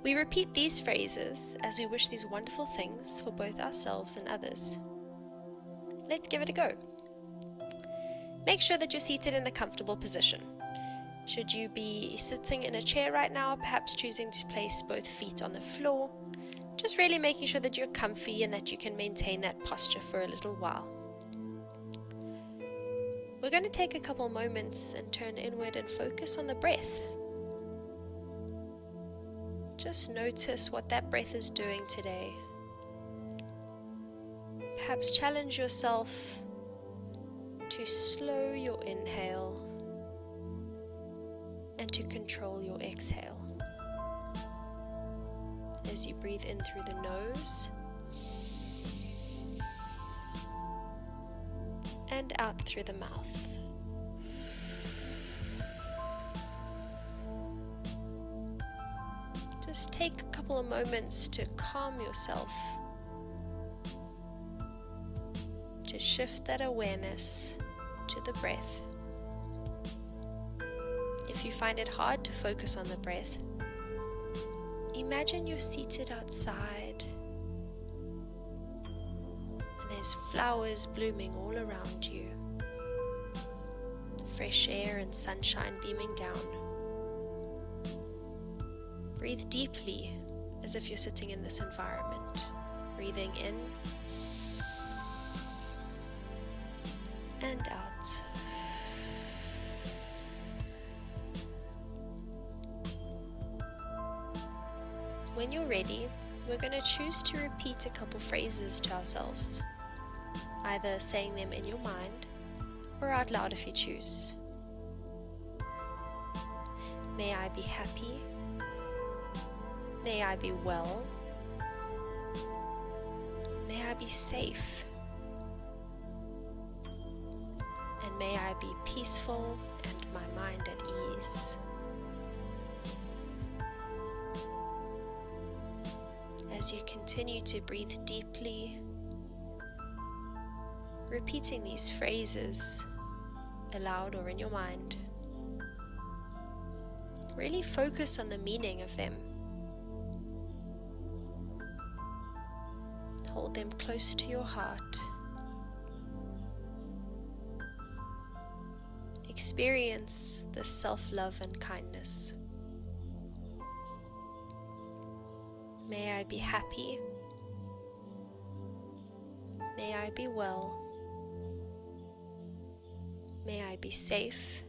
We repeat these phrases as we wish these wonderful things for both ourselves and others. Let's give it a go. Make sure that you're seated in a comfortable position. Should you be sitting in a chair right now, perhaps choosing to place both feet on the floor, just really making sure that you're comfy and that you can maintain that posture for a little while. We're going to take a couple moments and turn inward and focus on the breath. Just notice what that breath is doing today. Perhaps challenge yourself to slow your inhale and to control your exhale. As you breathe in through the nose and out through the mouth. just take a couple of moments to calm yourself, to shift that awareness to the breath. If you find it hard to focus on the breath, imagine you're seated outside and there's flowers blooming all around you, fresh air and sunshine beaming down. Breathe deeply as if you're sitting in this environment, breathing in and out. When you're ready, we're going to choose to repeat a couple phrases to ourselves, either saying them in your mind or out loud if you choose. May I be happy. May I be well. May I be safe. And may I be peaceful and my mind at ease. As you continue to breathe deeply, repeating these phrases aloud or in your mind, really focus on the meaning of them. Hold them close to your heart. Experience the self-love and kindness. May I be happy. May I be well. May I be safe.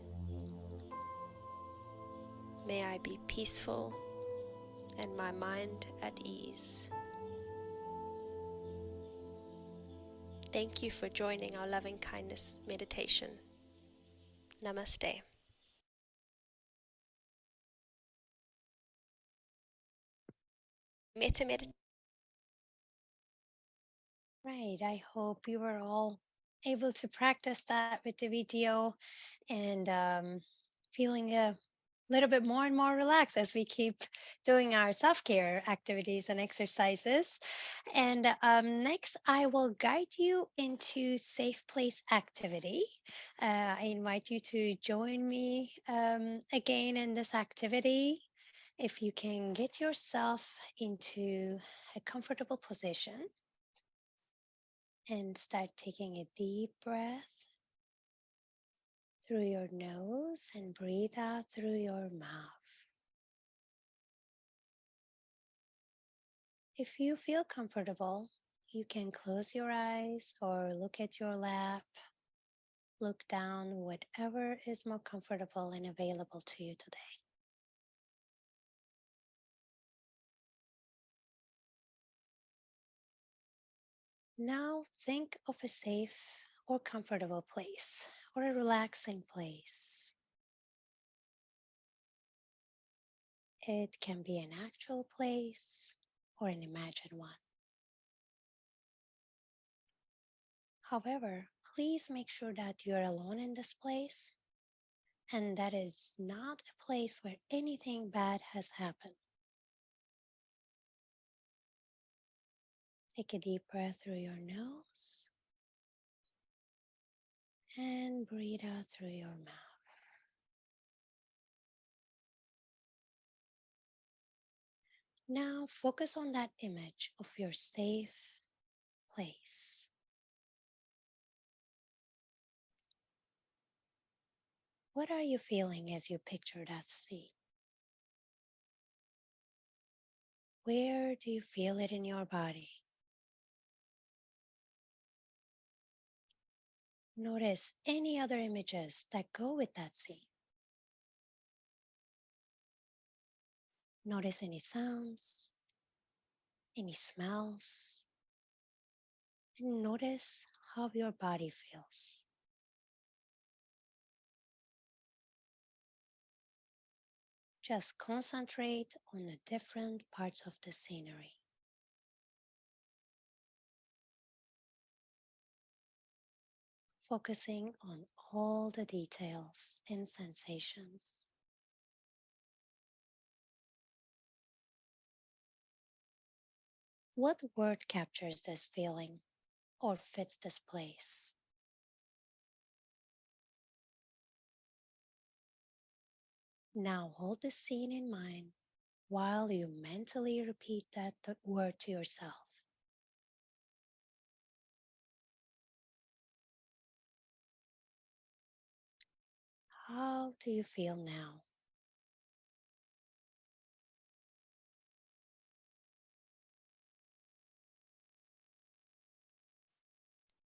May I be peaceful and my mind at ease. Thank you for joining our loving kindness meditation. Namaste. Metta meditation. Right, I hope you were all able to practice that with the video and feeling a little bit more and more relaxed as we keep doing our self-care activities and exercises. And next, I will guide you into safe place activity. I invite you to join me again in this activity. If you can get yourself into a comfortable position and start taking a deep breath through your nose and breathe out through your mouth. If you feel comfortable, you can close your eyes or look at your lap, look down, whatever is more comfortable and available to you today. Now think of a safe or comfortable place or a relaxing place. It can be an actual place or an imagined one. However, please make sure that you are alone in this place and that is not a place where anything bad has happened. Take a deep breath through your nose and breathe out through your mouth. Now focus on that image of your safe place. What are you feeling as you picture that scene? Where do you feel it in your body? Notice any other images that go with that scene. Notice any sounds, any smells, and notice how your body feels. Just concentrate on the different parts of the scenery. Focusing on all the details and sensations. What word captures this feeling or fits this place? Now hold the scene in mind while you mentally repeat that word to yourself. How do you feel now?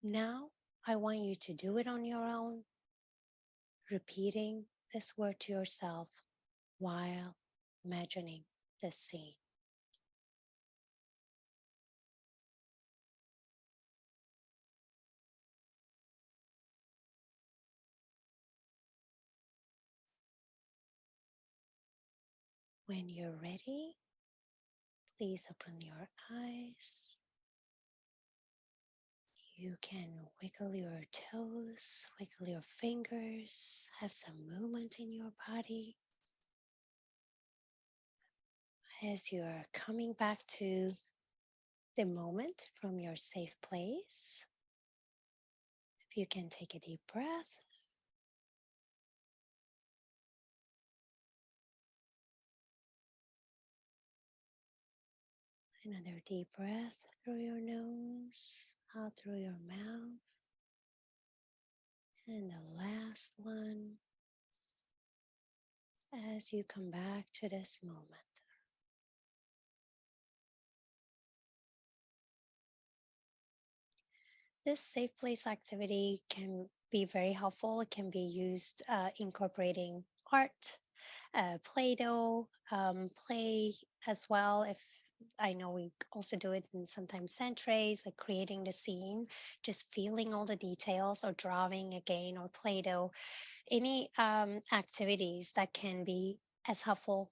Now, I want you to do it on your own, repeating this word to yourself while imagining this scene. When you're ready, please open your eyes. You can wiggle your toes, wiggle your fingers, have some movement in your body. As you are coming back to the moment from your safe place, if you can take a deep breath. Another deep breath through your nose, out through your mouth. And the last one as you come back to this moment. This safe place activity can be very helpful. It can be used incorporating art, Play-Doh, play as well. If I know we also do it in sometimes centrays, like creating the scene, just feeling all the details, or drawing again, or Play-Doh. Any activities that can be as helpful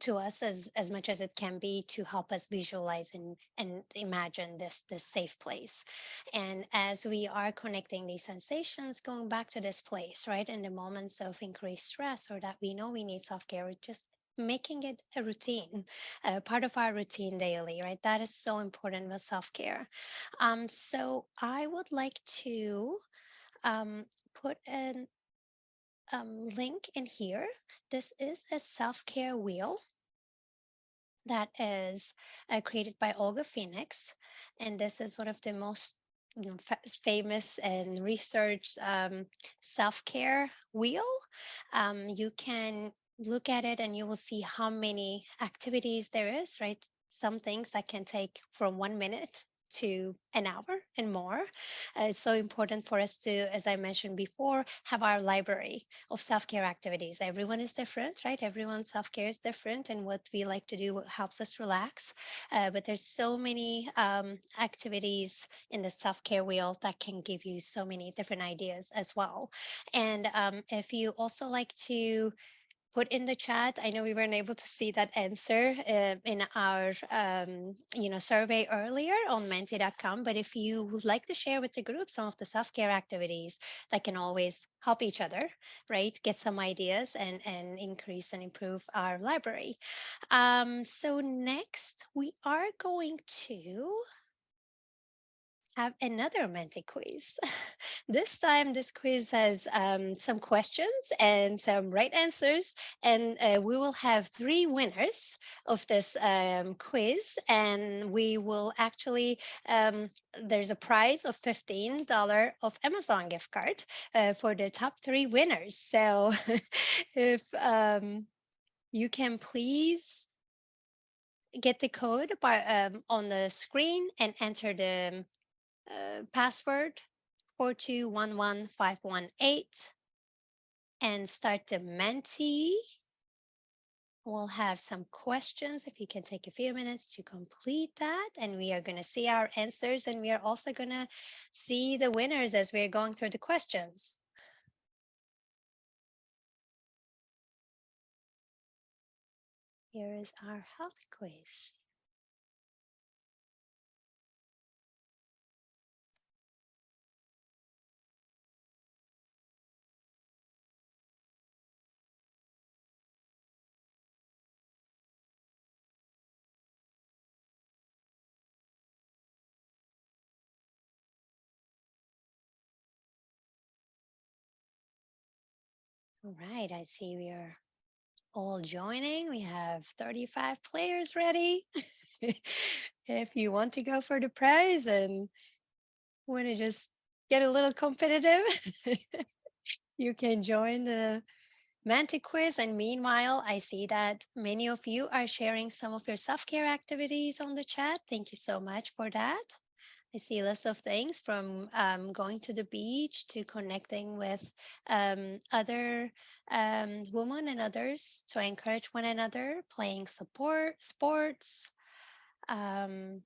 to us as much as it can be to help us visualize and imagine this safe place. And as we are connecting these sensations, going back to this place, right, in the moments of increased stress or that we know we need self-care, just making it a routine, part of our routine daily, right? That is so important with self-care. So I would like to put an link in here. This is a self-care wheel that is created by Olga Phoenix, and this is one of the most famous and researched self-care wheel. You can look at it and you will see how many activities there is, right? Some things that can take from 1 minute to an hour and more. It's so important for us to, as I mentioned before, have our library of self-care activities. Everyone is different, right? Everyone's self-care is different, and what we like to do helps us relax. But there's so many activities in the self-care wheel that can give you so many different ideas as well. And if you also like to put in the chat. I know we weren't able to see that answer in our survey earlier on menti.com, but if you would like to share with the group some of the self-care activities that can always help each other, right? Get some ideas and increase and improve our library. So next we are going to have another Menti quiz. This time, this quiz has some questions and some right answers, and we will have 3 winners of this quiz, and we will actually, there's a prize of $15 of Amazon gift card for the top 3 winners. So if you can please get the code on the screen and enter the password 4211518 and start the Menti. We'll have some questions if you can take a few minutes to complete that, and we are going to see our answers, and we are also going to see the winners as we're going through the questions. Here is our health quiz. All right, I see we are all joining. We have 35 players ready. If you want to go for the prize and want to just get a little competitive, you can join the Mantic quiz. And meanwhile, I see that many of you are sharing some of your self-care activities on the chat. Thank you so much for that. I see lots of things from going to the beach to connecting with other women and others to encourage one another, playing support sports. Um,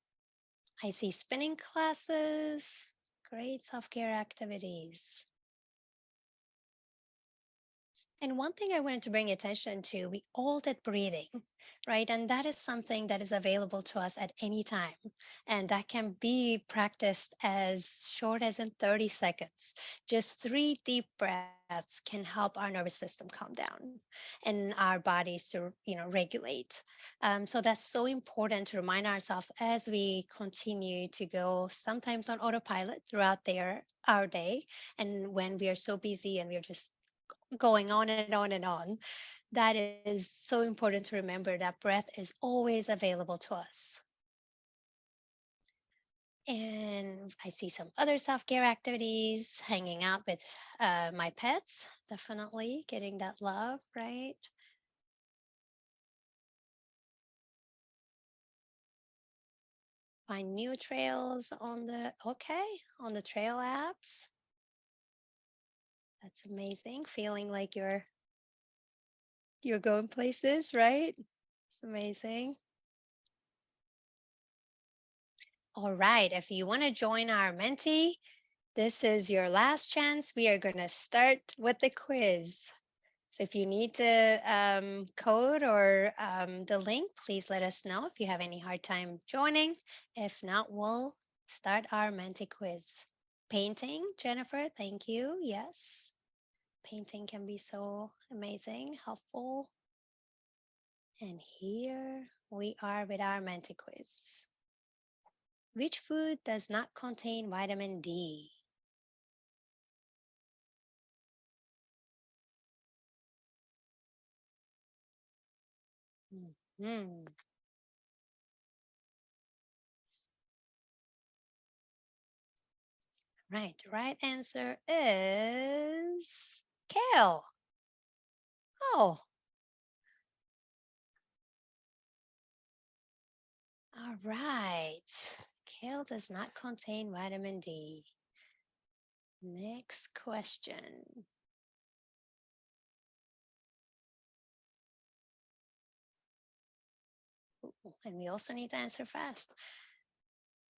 I see spinning classes, great self-care activities. And one thing I wanted to bring attention to, we all did breathing, right? And that is something that is available to us at any time. And that can be practiced as short as in 30 seconds. Just 3 deep breaths can help our nervous system calm down and our bodies to, regulate. So that's so important to remind ourselves as we continue to go sometimes on autopilot throughout our day. And when we are so busy and we're just going on and on and on, that is so important to remember that breath is always available to us. And I see some other self care activities, hanging out with my pets, definitely getting that love, right? Find new trails on the trail apps. That's amazing. Feeling like you're going places, right? It's amazing. All right, if you want to join our mentee, this is your last chance. We are going to start with the quiz. So if you need to code or the link, please let us know if you have any hard time joining. If not, we'll start our mentee quiz. Painting, Jennifer, thank you. Yes, painting can be so amazing, helpful. And here we are with our mentee quiz. Which food does not contain vitamin D? Hmm. Right, the right answer is kale. Oh, all right. Kale does not contain vitamin D. Next question. Ooh, and we also need to answer fast.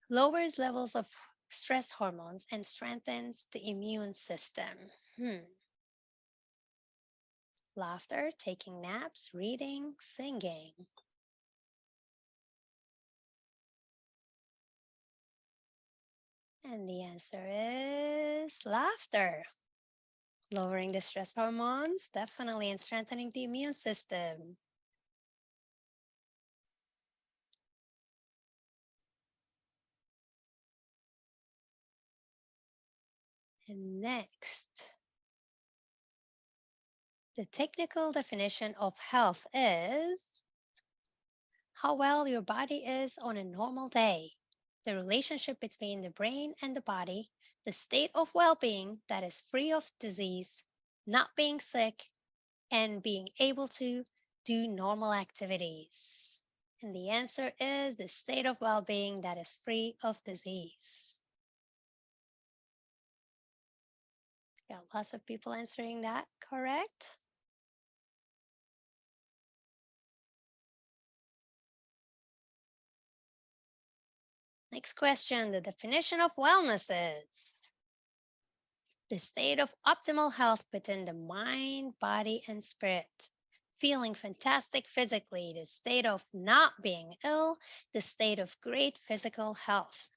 Lowers levels of stress hormones and strengthens the immune system. Laughter, taking naps, reading, singing. And the answer is laughter. Lowering the stress hormones, definitely, and strengthening the immune system. And next, the technical definition of health is how well your body is on a normal day, the relationship between the brain and the body, the state of well being that is free of disease, not being sick, and being able to do normal activities. And the answer is the state of well being that is free of disease. Got lots of people answering that correct. Next question, the definition of wellness is the state of optimal health within the mind, body, and spirit. Feeling fantastic physically, the state of not being ill, the state of great physical health.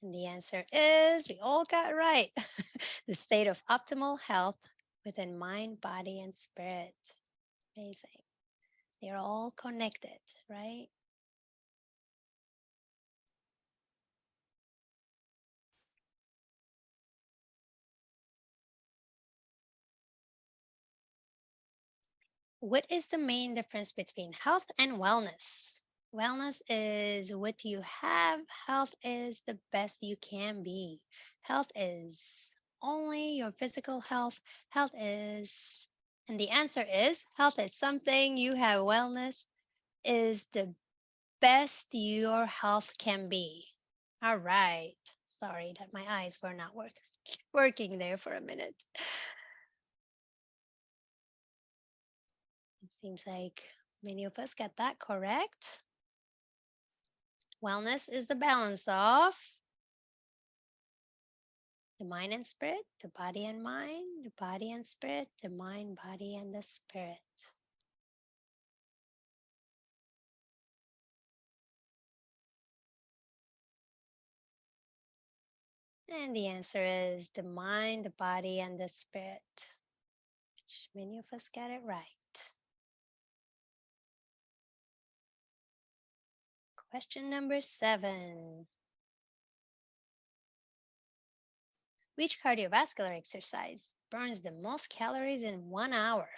And the answer is, we all got right, the state of optimal health within mind, body, and spirit. Amazing. They're all connected, right? What is the main difference between health and wellness? Wellness is what you have, health is the best you can be. Health is only your physical health. Health is, and the answer is health is something you have, wellness is the best your health can be. All right. Sorry that my eyes were not working there for a minute. It seems like many of us got that correct. Wellness is the balance of the mind and spirit, the body and mind, the body and spirit, the mind, body, and the spirit. And the answer is the mind, the body, and the spirit, which many of us got it right. Question number 7. Which cardiovascular exercise burns the most calories in 1 hour?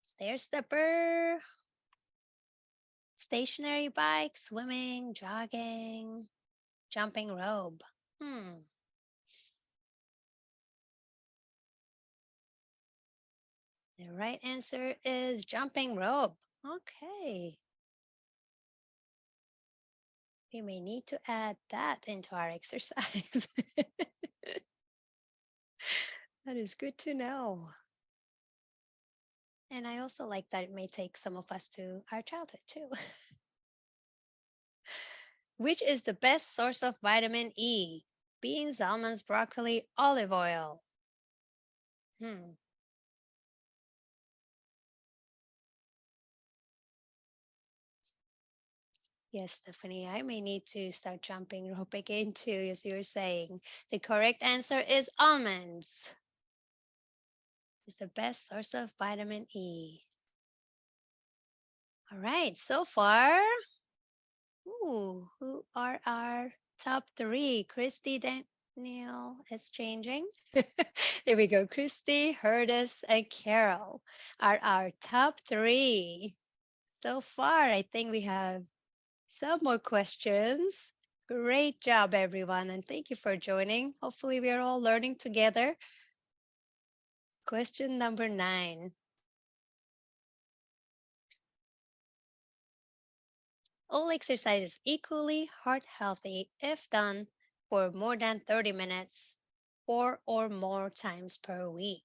Stair stepper, stationary bike, swimming, jogging, jumping rope. The right answer is jumping rope. Okay. We may need to add that into our exercise. That is good to know. And I also like that it may take some of us to our childhood too. Which is the best source of vitamin E? Beans, almonds, broccoli, olive oil. Yes, Stephanie, I may need to start jumping rope again too, as you were saying. The correct answer is almonds. It's the best source of vitamin E. All right, so far, who are our top 3? Christy, Daniel is changing. There we go. Christy, Herdis, and Carol are our top 3. So far, I think we have some more questions. Great job, everyone, and thank you for joining. Hopefully, we are all learning together. Question number 9. All exercise is equally heart healthy if done for more than 30 minutes 4 or more times per week.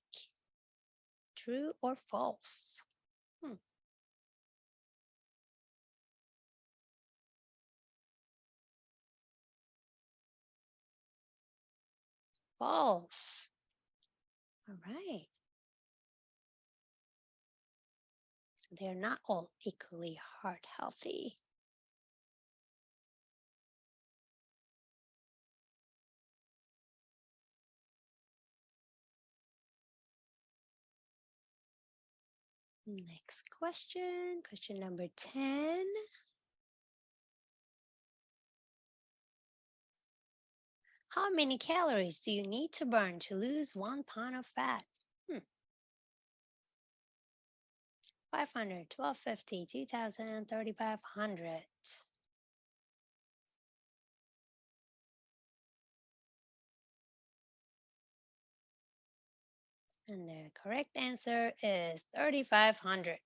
True or false? False. All right. They're not all equally heart healthy. Next question, question number 10. How many calories do you need to burn to lose 1 pound of fat? 500, 1250, 2000, 3500. And the correct answer is 3500.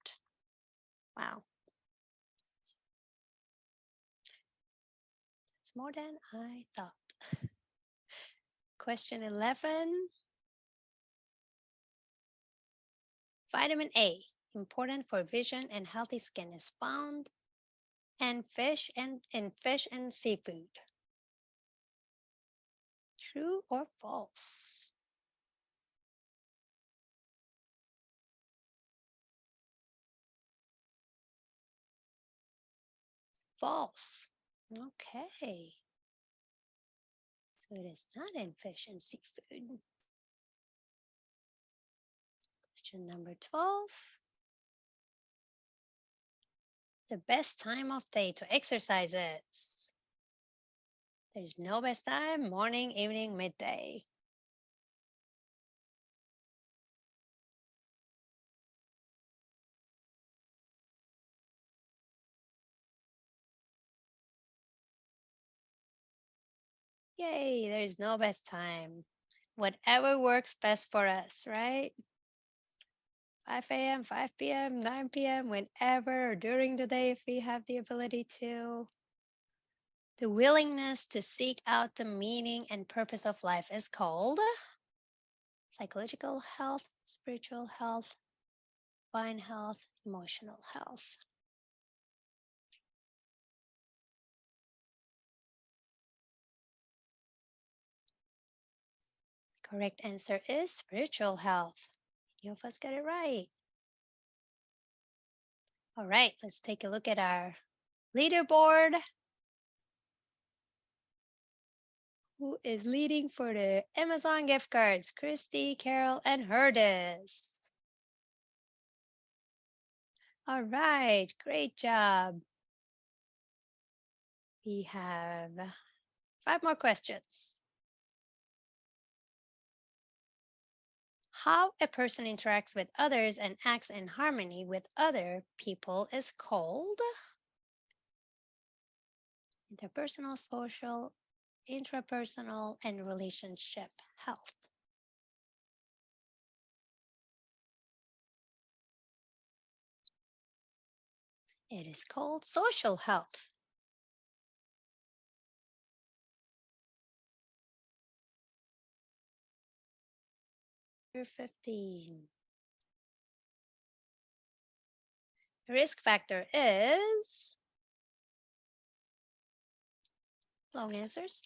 Wow. It's more than I thought. Question 11. Vitamin A, important for vision and healthy skin, is found in fish and seafood. True or false? False. Okay. So it is not in fish and seafood. Question number 12. The best time of day to exercise is? There is no best time, morning, evening, midday. Yay, there's no best time. Whatever works best for us, right? 5 a.m., 5 p.m., 9 p.m., whenever or during the day if we have the ability to. The willingness to seek out the meaning and purpose of life is called psychological health, spiritual health, divine health, emotional health. Correct answer is spiritual health. Many of us got it right. All right, let's take a look at our leaderboard. Who is leading for the Amazon gift cards? Christy, Carol, and Herdis. All right, great job. We have 5 more questions. How a person interacts with others and acts in harmony with other people is called interpersonal, social, intrapersonal, and relationship health. It is called social health. Number 15. The risk factor is long answers.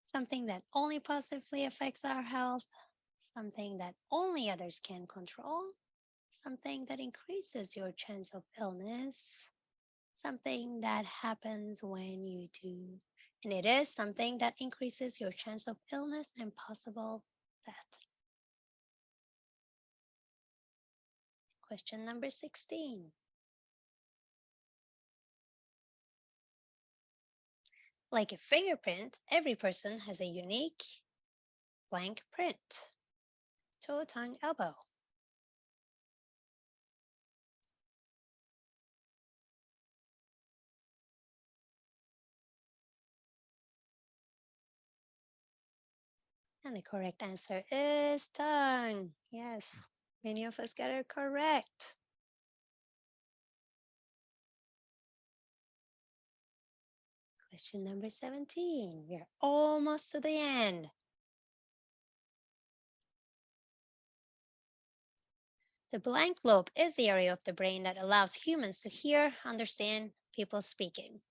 Something that only positively affects our health, something that only others can control, something that increases your chance of illness, something that happens when you do, and it is something that increases your chance of illness and possible death. Question number 16. Like a fingerprint, every person has a unique blank print. Toe, tongue, elbow. And the correct answer is tongue. Yes, many of us got it correct. Question number 17. We are almost to the end. The blank lobe is the area of the brain that allows humans to hear, understand people speaking.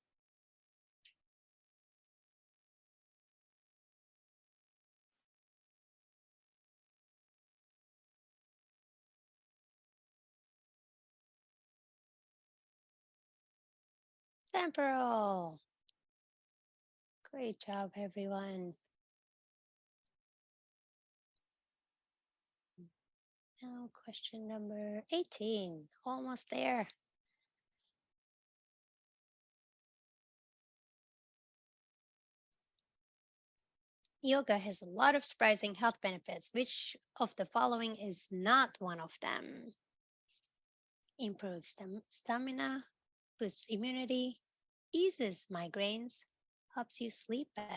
Temporal. Great job, everyone. Now, question number 18. Almost there. Yoga has a lot of surprising health benefits. Which of the following is not one of them? Improves stamina, boosts immunity, eases migraines, helps you sleep better.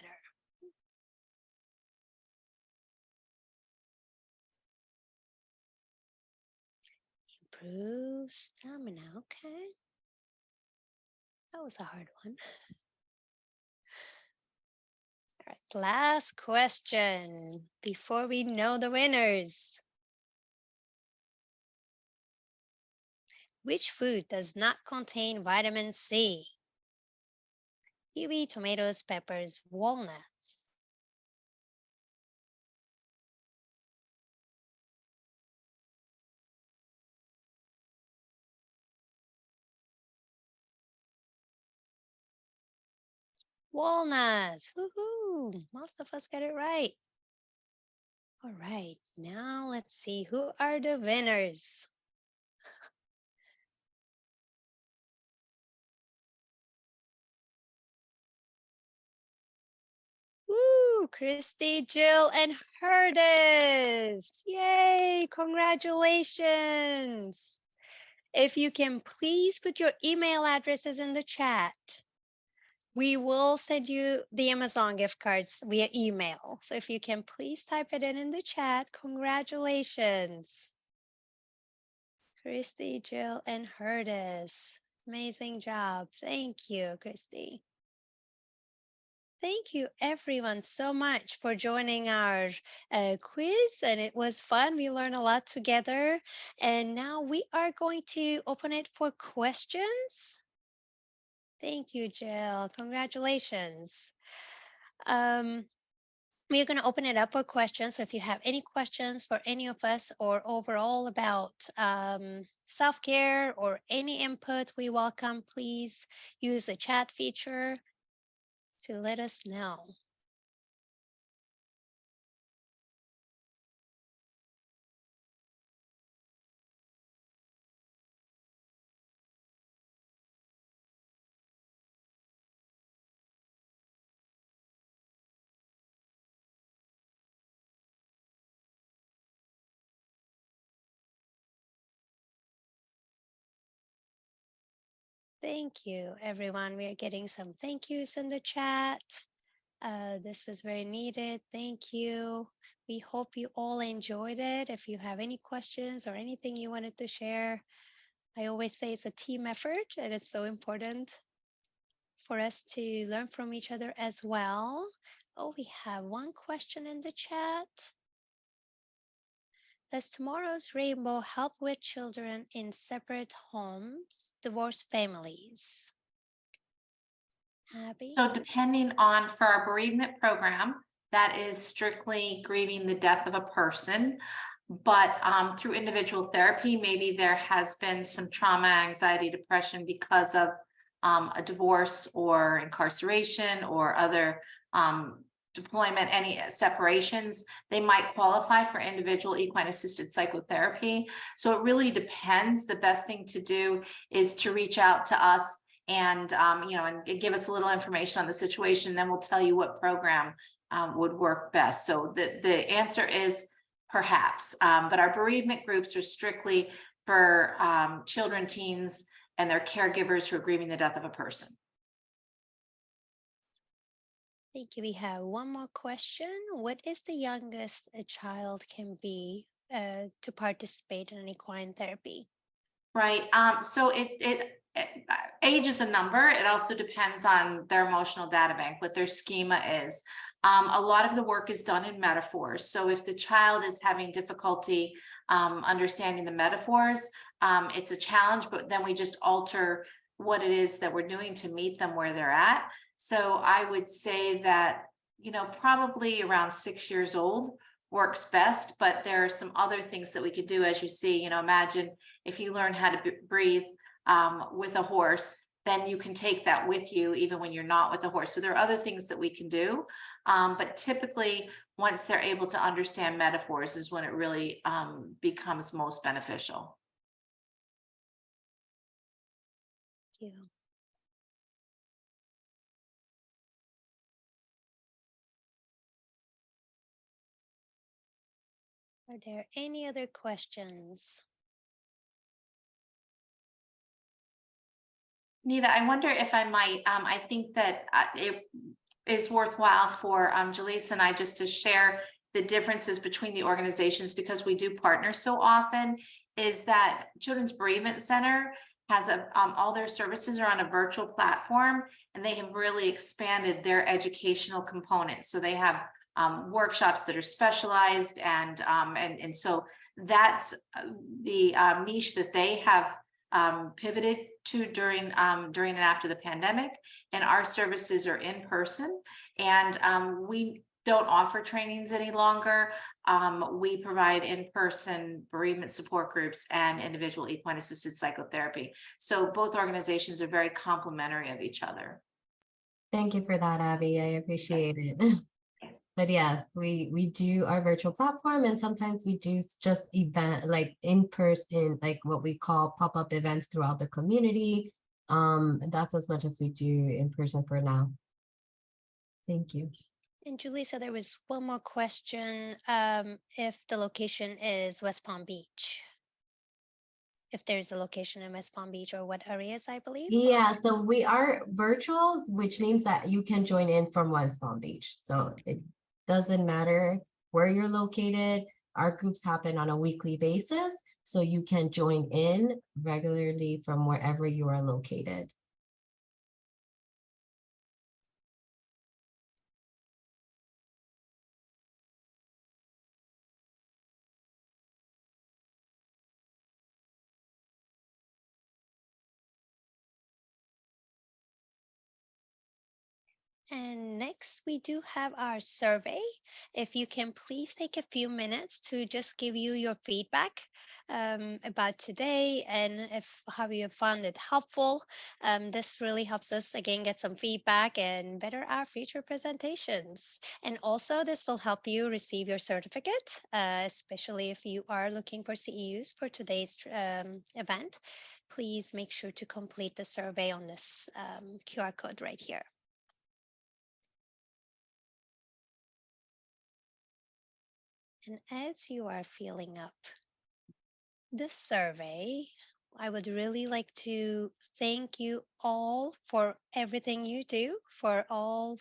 Improves stamina, okay. That was a hard one. All right, last question before we know the winners. Which food does not contain vitamin C? Kiwi, tomatoes, peppers, walnuts. Walnuts. Woohoo! Most of us got it right. All right, now let's see who are the winners. Woo! Christy, Jill, and Herdis. Yay! Congratulations. If you can please put your email addresses in the chat. we will send you the Amazon gift cards via email. So if you can please type it in the chat. Congratulations. Christy, Jill, and Hurtis. Amazing job. Thank you, Christy. Thank you everyone so much for joining our quiz, and it was fun. We learned a lot together, and now we are going to open it for questions. Thank you, Jill. Congratulations. We're going to open it up for questions. So if you have any questions for any of us or overall about self-care or any input, we welcome. Please use the chat feature to let us know. Thank you, everyone. We are getting some thank yous in the chat. This was very needed. Thank you. We hope you all enjoyed it. If you have any questions or anything you wanted to share, I always say it's a team effort, and it's so important for us to learn from each other as well. Oh, we have one question in the chat. Does Tomorrow's Rainbow help with children in separate homes, divorced families? Abby? So depending on, for our bereavement program, that is strictly grieving the death of a person. But through individual therapy, maybe there has been some trauma, anxiety, depression because of a divorce or incarceration or other deployment, any separations, they might qualify for individual equine assisted psychotherapy. So it really depends. The best thing to do is to reach out to us and and give us a little information on the situation. Then we'll tell you what program would work best. So the answer is perhaps, but our bereavement groups are strictly for children, teens, and their caregivers who are grieving the death of a person. Thank you. We have one more question. What is the youngest a child can be to participate in an equine therapy? Right. So age is a number. It also depends on their emotional data bank, what their schema is. A lot of the work is done in metaphors. So if the child is having difficulty understanding the metaphors, it's a challenge, but then we just alter what it is that we're doing to meet them where they're at. So I would say that, probably around 6 years old works best, but there are some other things that we could do. As you see, imagine if you learn how to breathe with a horse, then you can take that with you even when you're not with the horse. So there are other things that we can do, but typically once they're able to understand metaphors is when it really becomes most beneficial. Thank you. Are there any other questions? Nita, I wonder if I might, I think that it is worthwhile for Jaleesa and I just to share the differences between the organizations, because we do partner so often, is that Children's Bereavement Center has all their services are on a virtual platform, and they have really expanded their educational components. So they have workshops that are specialized, and so that's the niche that they have pivoted to during and after the pandemic. And our services are in person, and we don't offer trainings any longer. We provide in-person bereavement support groups and individual equine assisted psychotherapy. So both organizations are very complementary of each other. Thank you for that, Abby. I appreciate it. Yes. But yes, we do our virtual platform, and sometimes we do just event like in person, like what we call pop-up events throughout the community. That's as much as we do in person for now. Thank you. And Julissa, there was one more question. If the location is West Palm Beach. if there's a location in West Palm Beach or what areas, I believe? Yeah, so we are virtual, which means that you can join in from West Palm Beach. So it doesn't matter where you're located. Our groups happen on a weekly basis, so you can join in regularly from wherever you are located. And next, we do have our survey. If you can please take a few minutes to just give you your feedback about today and if how you found it helpful. This really helps us again get some feedback and better our future presentations. And also, this will help you receive your certificate, especially if you are looking for CEUs for today's event. Please make sure to complete the survey on this QR code right here. And as you are filling up this survey, I would really like to thank you all for everything you do, for all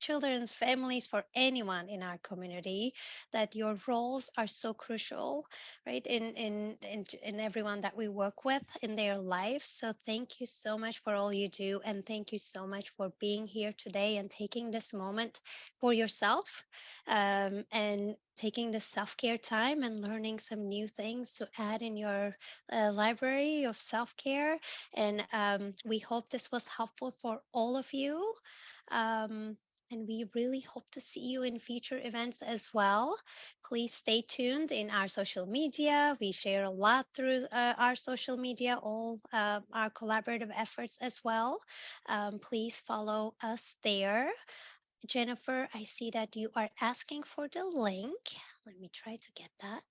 children's families, for anyone in our community, that your roles are so crucial, right, in everyone that we work with in their lives. So thank you so much for all you do, and thank you so much for being here today and taking this moment for yourself, and taking the self-care time and learning some new things to add in your library of self-care. And we hope this was helpful for all of you. And we really hope to see you in future events as well. Please stay tuned in our social media. We share a lot through our social media, all our collaborative efforts as well. Please follow us there. Jennifer, I see that you are asking for the link. Let me try to get that.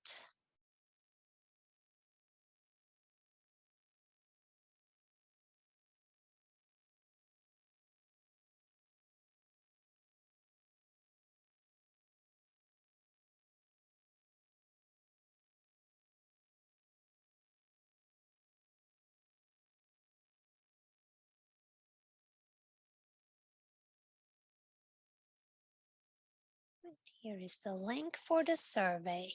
Here is the link for the survey.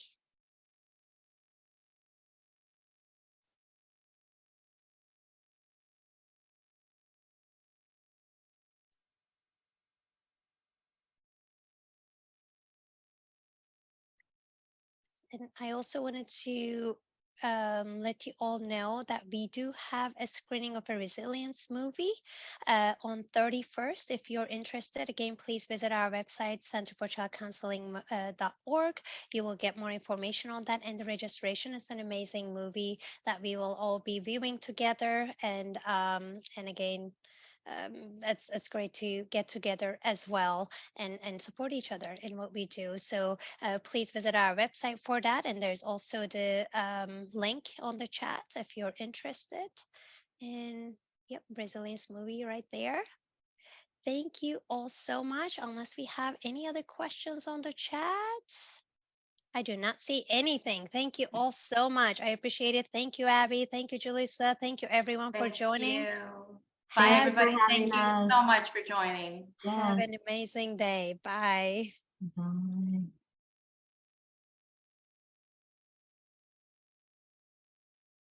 And I also wanted to let you all know that we do have a screening of a resilience movie on 31st. If you're interested, again, please visit our website, centerforchildcounseling.org. You will get more information on that, and the registration is an amazing movie that we will all be viewing together. And again, it's great to get together as well and support each other in what we do. So please visit our website for that. And there's also the link on the chat if you're interested. And yep, Resilience movie right there. Thank you all so much. Unless we have any other questions on the chat. I do not see anything. Thank you all so much. I appreciate it. Thank you, Abby. Thank you, Julissa. Thank you, everyone, for joining. Bye, Thank you for everybody. having Thank you us. so much for joining. Have an amazing day. Bye. Bye.